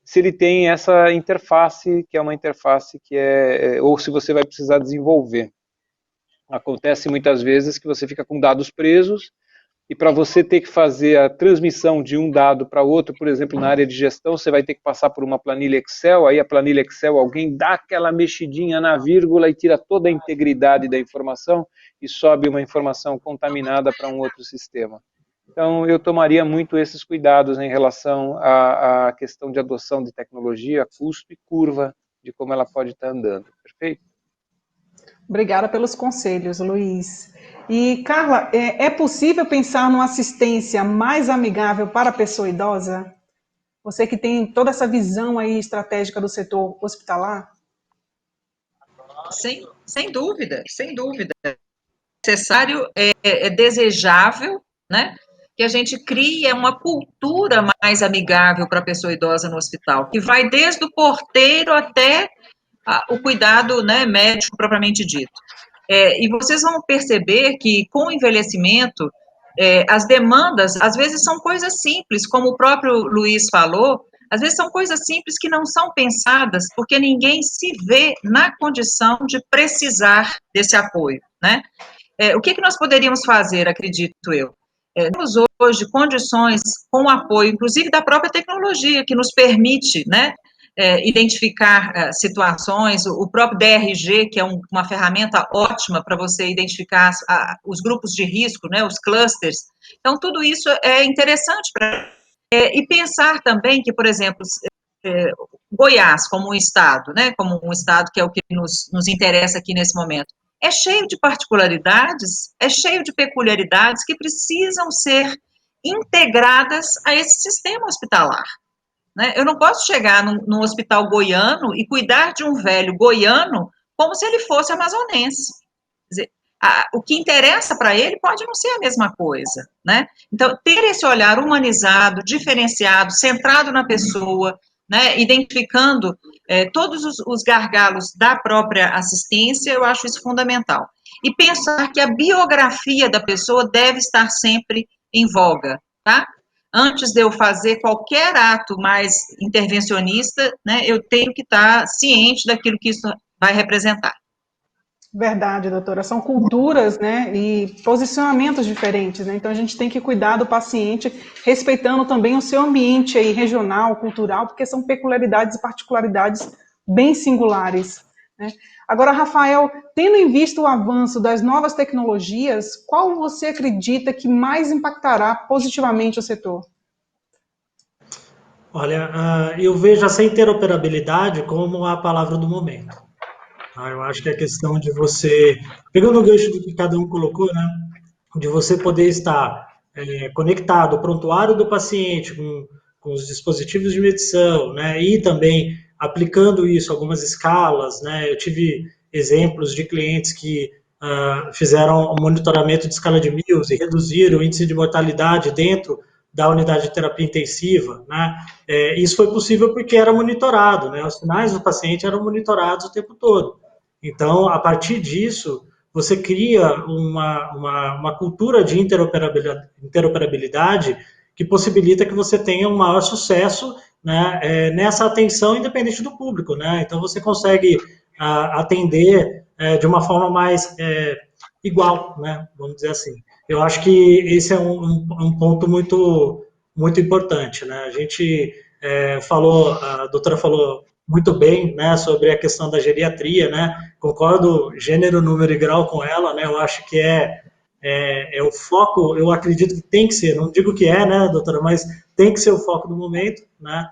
S9: se ele tem essa interface, que é uma interface que ou se você vai precisar desenvolver. Acontece muitas vezes que você fica com dados presos, e para você ter que fazer a transmissão de um dado para outro, por exemplo, na área de gestão, você vai ter que passar por uma planilha Excel, aí a planilha Excel, alguém dá aquela mexidinha na vírgula e tira toda a integridade da informação e sobe uma informação contaminada para um outro sistema. Então, eu tomaria muito esses cuidados em relação à questão de adoção de tecnologia, custo e curva de como ela pode estar andando. Perfeito?
S1: Obrigada pelos conselhos, Luiz. E, Carla, é possível pensar numa assistência mais amigável para a pessoa idosa? Você que tem toda essa visão aí estratégica do setor hospitalar?
S8: Sem dúvida, sem dúvida. É necessário, é desejável, né, que a gente crie uma cultura mais amigável para a pessoa idosa no hospital, que vai desde o porteiro até o cuidado, né, médico propriamente dito. E vocês vão perceber que, com o envelhecimento, as demandas, às vezes, são coisas simples, como o próprio Luiz falou, às vezes são coisas simples que não são pensadas, porque ninguém se vê na condição de precisar desse apoio, né? O que nós poderíamos fazer, acredito eu? Temos hoje condições com o apoio, inclusive da própria tecnologia, que nos permite, né, identificar situações, o próprio DRG, que é uma ferramenta ótima para você identificar os grupos de risco, né, os clusters. Então, tudo isso é interessante e pensar também que, por exemplo, Goiás, como um estado, né, como um estado que é o que nos interessa aqui nesse momento, é cheio de particularidades, é cheio de peculiaridades que precisam ser integradas a esse sistema hospitalar. Né? Eu não posso chegar num hospital goiano e cuidar de um velho goiano como se ele fosse amazonense. Quer dizer, o que interessa para ele pode não ser a mesma coisa, né? Então, ter esse olhar humanizado, diferenciado, centrado na pessoa, né, identificando todos os gargalos da própria assistência, eu acho isso fundamental. E pensar que a biografia da pessoa deve estar sempre em voga, tá? Antes de eu fazer qualquer ato mais intervencionista, né, eu tenho que estar ciente daquilo que isso vai representar.
S1: Verdade, doutora. São culturas, né, e posicionamentos diferentes, né? Então a gente tem que cuidar do paciente, respeitando também o seu ambiente aí regional, cultural, porque são peculiaridades e particularidades bem singulares, né? Agora, Rafael, tendo em vista o avanço das novas tecnologias, qual você acredita que mais impactará positivamente o setor?
S10: Olha, eu vejo essa interoperabilidade como a palavra do momento. Eu acho que a questão de você, pegando o gancho do que cada um colocou, né, de você poder estar conectado ao prontuário do paciente com os dispositivos de medição, né, e também aplicando isso a algumas escalas, né, eu tive exemplos de clientes que fizeram um monitoramento de escala de Mills e reduziram o índice de mortalidade dentro da unidade de terapia intensiva, né? Isso foi possível porque era monitorado, né? Os sinais do paciente eram monitorados o tempo todo. Então, a partir disso, você cria uma cultura de interoperabilidade que possibilita que você tenha um maior sucesso, né, nessa atenção independente do público, né? Então, você consegue atender de uma forma mais igual, né? Vamos dizer assim. Eu acho que esse é um ponto muito, muito importante, né? A gente a doutora falou muito bem, né, sobre a questão da geriatria, né? Concordo gênero, número e grau com ela, né? Eu acho que é o foco, eu acredito que tem que ser, não digo que né, doutora, mas tem que ser o foco do momento, né?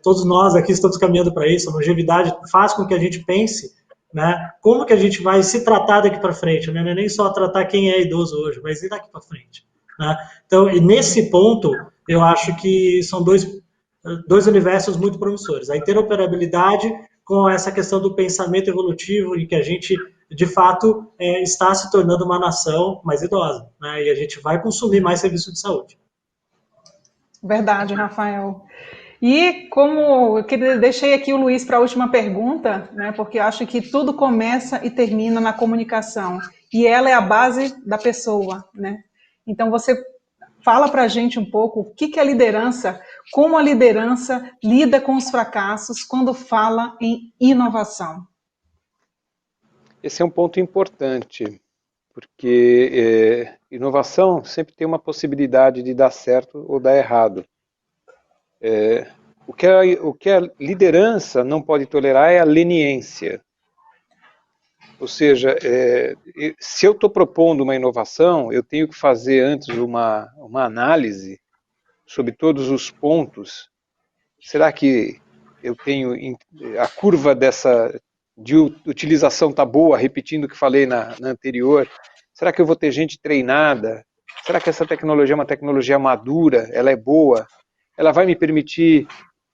S10: Todos nós aqui estamos caminhando para isso, a longevidade faz com que a gente pense, né, como que a gente vai se tratar daqui para frente, né? Não é nem só tratar quem é idoso hoje, mas e daqui para frente, né? Então, e nesse ponto, eu acho que são dois universos muito promissores, a interoperabilidade com essa questão do pensamento evolutivo e que a gente, de fato, está se tornando uma nação mais idosa, né? E a gente vai consumir mais serviço de saúde.
S1: Verdade, Rafael. E como eu deixei aqui o Luiz para a última pergunta, né, porque acho que tudo começa e termina na comunicação, e ela é a base da pessoa, né? Então você fala para a gente um pouco o que é a liderança, como a liderança lida com os fracassos quando fala em inovação.
S9: Esse é um ponto importante, porque inovação sempre tem uma possibilidade de dar certo ou dar errado. O que a liderança não pode tolerar é a leniência. Ou seja, se eu estou propondo uma inovação, eu tenho que fazer antes uma análise sobre todos os pontos. Será que eu tenho a curva de utilização está boa, repetindo o que falei na anterior? Será que eu vou ter gente treinada? Será que essa tecnologia é uma tecnologia madura? Ela é boa? Ela vai me permitir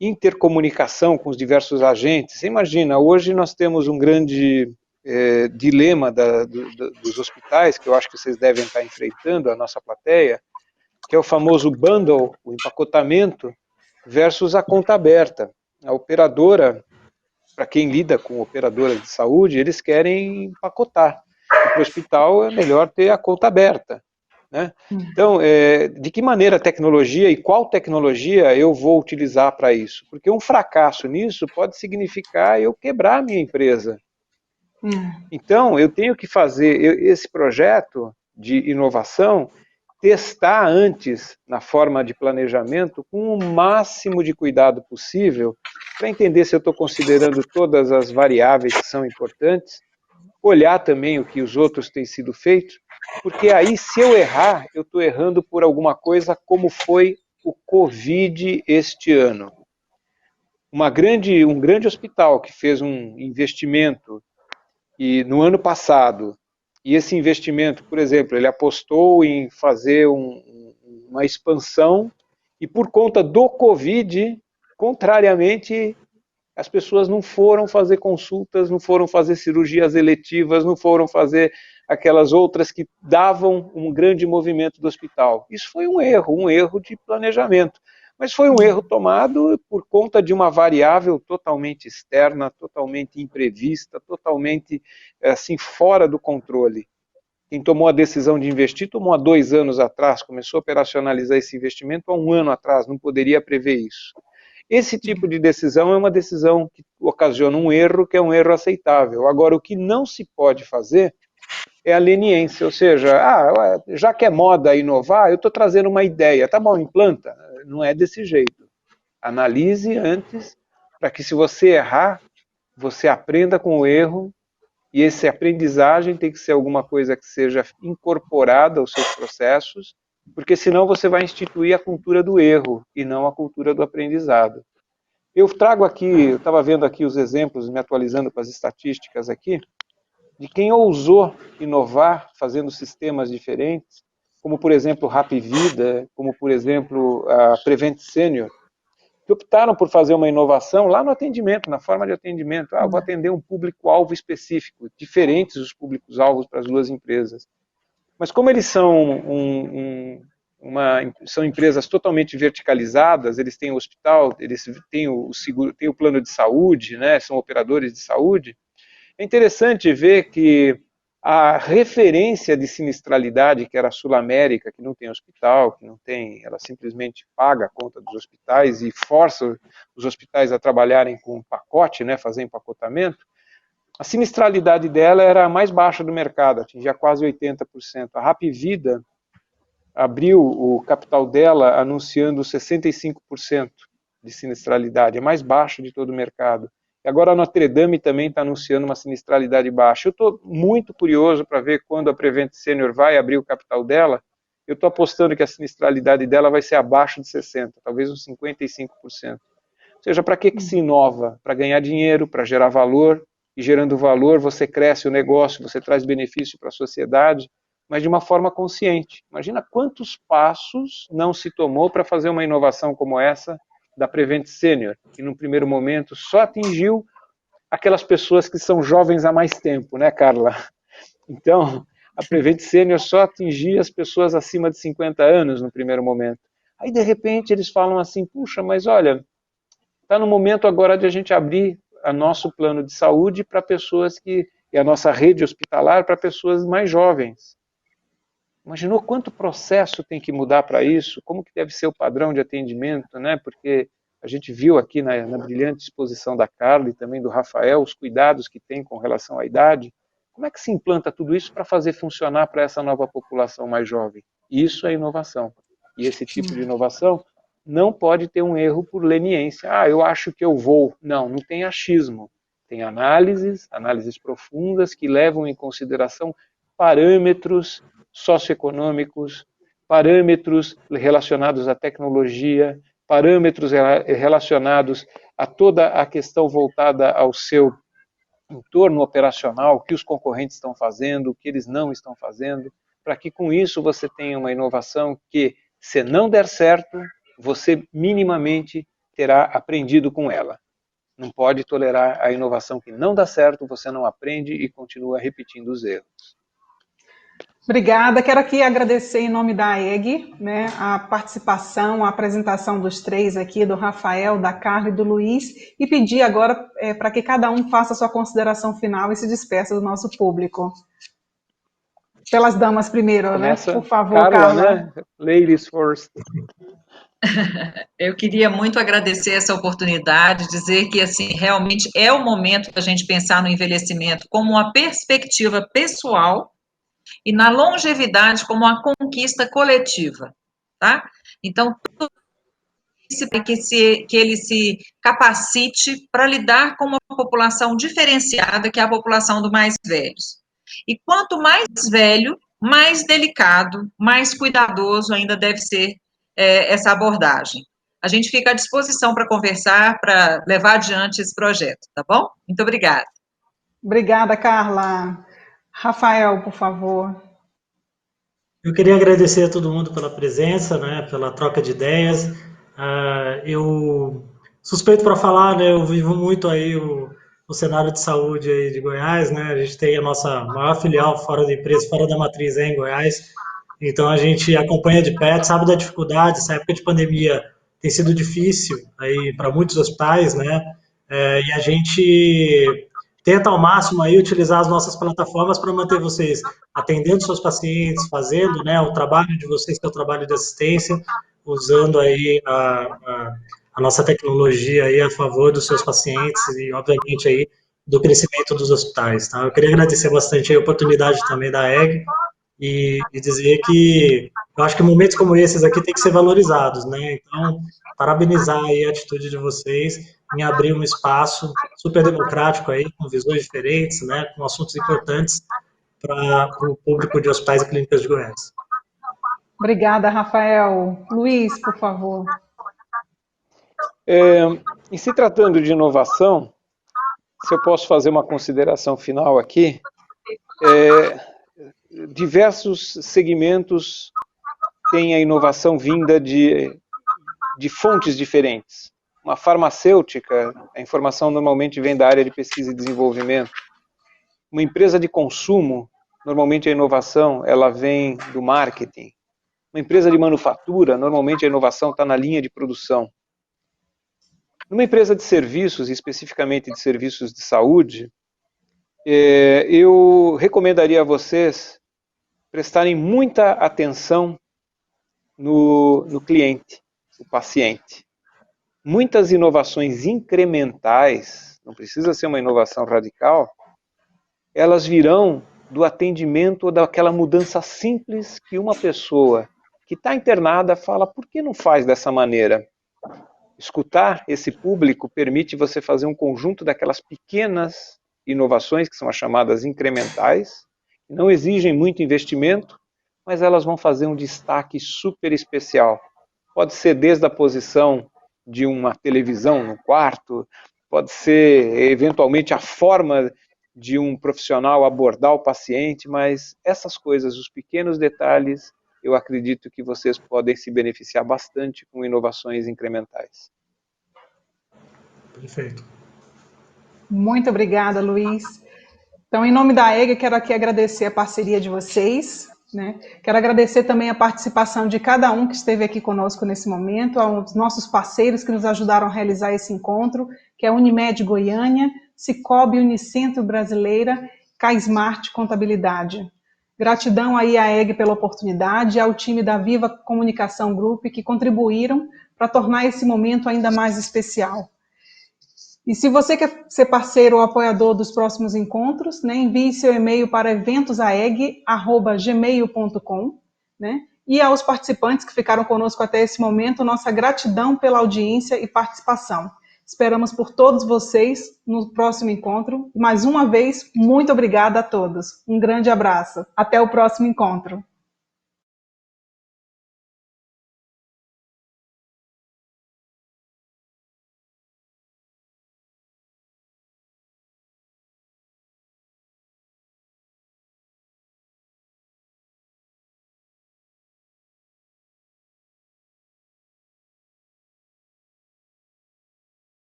S9: intercomunicação com os diversos agentes? Você imagina, hoje nós temos um grande dilema dos hospitais, que eu acho que vocês devem estar enfrentando, a nossa plateia, que é o famoso bundle, o empacotamento, versus a conta aberta. A operadora, para quem lida com operadora de saúde, eles querem empacotar. Para o hospital é melhor ter a conta aberta, né? Então, de que maneira a tecnologia e qual tecnologia eu vou utilizar para isso? Porque um fracasso nisso pode significar eu quebrar a minha empresa. Então, eu tenho que fazer esse projeto de inovação, testar antes na forma de planejamento com o máximo de cuidado possível para entender se eu estou considerando todas as variáveis que são importantes, olhar também o que os outros têm sido feitos, porque aí se eu errar, eu estou errando por alguma coisa como foi o Covid este ano. Um grande hospital que fez um investimento no ano passado, e esse investimento, por exemplo, ele apostou em fazer uma expansão e por conta do Covid, contrariamente, as pessoas não foram fazer consultas, não foram fazer cirurgias eletivas, não foram fazer aquelas outras que davam um grande movimento do hospital. Isso foi um erro de planejamento. Mas foi um erro tomado por conta de uma variável totalmente externa, totalmente imprevista, totalmente assim, fora do controle. Quem tomou a decisão de investir, tomou há 2 anos atrás, começou a operacionalizar esse investimento há 1 ano atrás, não poderia prever isso. Esse tipo de decisão é uma decisão que ocasiona um erro, que é um erro aceitável. Agora, o que não se pode fazer é a leniência, ou seja, já que é moda inovar, eu estou trazendo uma ideia, tá bom, implanta. Não é desse jeito. Analise antes, para que se você errar, você aprenda com o erro, e essa aprendizagem tem que ser alguma coisa que seja incorporada aos seus processos, porque senão você vai instituir a cultura do erro, e não a cultura do aprendizado. Eu trago aqui, eu estava vendo aqui os exemplos, me atualizando com as estatísticas aqui, de quem ousou inovar fazendo sistemas diferentes, como, por exemplo, o Hapvida, como, por exemplo, a Prevent Senior, que optaram por fazer uma inovação lá no atendimento, na forma de atendimento. Vou atender um público-alvo específico, diferentes os públicos-alvos para as 2 empresas. Mas como eles são são empresas totalmente verticalizadas, eles têm o hospital, eles têm o seguro, têm o plano de saúde, né, são operadores de saúde, é interessante ver que a referência de sinistralidade, que era a Sul América, que não tem hospital, que não tem, ela simplesmente paga a conta dos hospitais e força os hospitais a trabalharem com um pacote, né, fazer empacotamento, a sinistralidade dela era a mais baixa do mercado, atingia quase 80%. A Hapvida abriu o capital dela anunciando 65% de sinistralidade, é mais baixo de todo o mercado. E agora a Notre Dame também está anunciando uma sinistralidade baixa. Eu estou muito curioso para ver quando a Prevent Senior vai abrir o capital dela. Eu estou apostando que a sinistralidade dela vai ser abaixo de 60%, talvez uns 55%. Ou seja, para que se inova? Para ganhar dinheiro, para gerar valor, e gerando valor você cresce o negócio, você traz benefício para a sociedade, mas de uma forma consciente. Imagina quantos passos não se tomou para fazer uma inovação como essa, da Prevent Senior, que no primeiro momento só atingiu aquelas pessoas que são jovens há mais tempo, né, Carla? Então, a Prevent Senior só atingia as pessoas acima de 50 anos no primeiro momento. Aí, de repente, eles falam assim, puxa, mas olha, está no momento agora de a gente abrir o nosso plano de saúde para pessoas e a nossa rede hospitalar para pessoas mais jovens. Imaginou quanto processo tem que mudar para isso? Como que deve ser o padrão de atendimento, né? Porque a gente viu aqui na brilhante exposição da Carla e também do Rafael os cuidados que tem com relação à idade. Como é que se implanta tudo isso para fazer funcionar para essa nova população mais jovem? Isso é inovação. E esse tipo de inovação não pode ter um erro por leniência. Eu acho que eu vou. Não tem achismo. Tem análises profundas que levam em consideração parâmetros socioeconômicos, parâmetros relacionados à tecnologia, parâmetros relacionados a toda a questão voltada ao seu entorno operacional, o que os concorrentes estão fazendo, o que eles não estão fazendo, para que com isso você tenha uma inovação que, se não der certo, você minimamente terá aprendido com ela. Não pode tolerar a inovação que não dá certo, você não aprende e continua repetindo os erros.
S1: Obrigada. Quero aqui agradecer em nome da AEG, né, a participação, a apresentação dos três aqui, do Rafael, da Carla e do Luiz, e pedir agora para que cada um faça a sua consideração final e se despeça do nosso público. Pelas damas primeiro,
S9: começa,
S1: né? Por favor, Carla.
S9: Né? Ladies first.
S8: Eu queria muito agradecer essa oportunidade, dizer que, assim, realmente é o momento da gente pensar no envelhecimento como uma perspectiva pessoal e na longevidade como uma conquista coletiva, tá? Então, que ele se capacite para lidar com uma população diferenciada, que é a população dos mais velhos. E quanto mais velho, mais delicado, mais cuidadoso ainda deve ser essa abordagem. A gente fica à disposição para conversar, para levar adiante esse projeto, tá bom? Muito obrigada.
S1: Obrigada, Carla. Rafael, por favor.
S10: Eu queria agradecer a todo mundo pela presença, né, pela troca de ideias. Eu suspeito para falar, né, eu vivo muito aí o cenário de saúde aí de Goiás, né, a gente tem a nossa maior filial fora da empresa, fora da matriz em Goiás, então a gente acompanha de perto, sabe da dificuldade, essa época de pandemia tem sido difícil aí para muitos hospitais, né, e a gente tenta ao máximo aí utilizar as nossas plataformas para manter vocês atendendo seus pacientes, fazendo, né, o trabalho de vocês, que é o trabalho de assistência, usando aí a nossa tecnologia aí a favor dos seus pacientes e, obviamente, aí do crescimento dos hospitais, tá? Eu queria agradecer bastante a oportunidade também da AEG e dizer que eu acho que momentos como esses aqui tem que ser valorizados, né? Então, parabenizar aí a atitude de vocês em abrir um espaço super democrático aí, com visões diferentes, né, com assuntos importantes para o público de hospitais e clínicas de Goiás.
S1: Obrigada, Rafael. Luiz, por favor.
S9: Em se tratando de inovação, se eu posso fazer uma consideração final aqui, diversos segmentos têm a inovação vinda de fontes diferentes. Uma farmacêutica, a informação normalmente vem da área de pesquisa e desenvolvimento. Uma empresa de consumo, normalmente a inovação ela vem do marketing. Uma empresa de manufatura, normalmente a inovação está na linha de produção. Numa empresa de serviços, especificamente de serviços de saúde, eu recomendaria a vocês prestarem muita atenção no cliente, o paciente. Muitas inovações incrementais, não precisa ser uma inovação radical, elas virão do atendimento ou daquela mudança simples que uma pessoa que está internada fala, por que não faz dessa maneira? Escutar esse público permite você fazer um conjunto daquelas pequenas inovações, que são as chamadas incrementais, que não exigem muito investimento, mas elas vão fazer um destaque super especial. Pode ser desde a posição de uma televisão no quarto, pode ser eventualmente a forma de um profissional abordar o paciente, mas essas coisas, os pequenos detalhes, eu acredito que vocês podem se beneficiar bastante com inovações incrementais.
S10: Perfeito.
S1: Muito obrigada, Luiz. Então, em nome da AEG, quero aqui agradecer a parceria de vocês, né? Quero agradecer também a participação de cada um que esteve aqui conosco nesse momento, aos nossos parceiros que nos ajudaram a realizar esse encontro, que é a Unimed Goiânia, Cicobi Unicentro Brasileira, Caismart Contabilidade. Gratidão aí à AEG pela oportunidade e ao time da Viva Comunicação Group que contribuíram para tornar esse momento ainda mais especial. E se você quer ser parceiro ou apoiador dos próximos encontros, né, envie seu e-mail para eventosaeg@gmail.com, né? E aos participantes que ficaram conosco até esse momento, nossa gratidão pela audiência e participação. Esperamos por todos vocês no próximo encontro. Mais uma vez, muito obrigada a todos. Um grande abraço. Até o próximo encontro.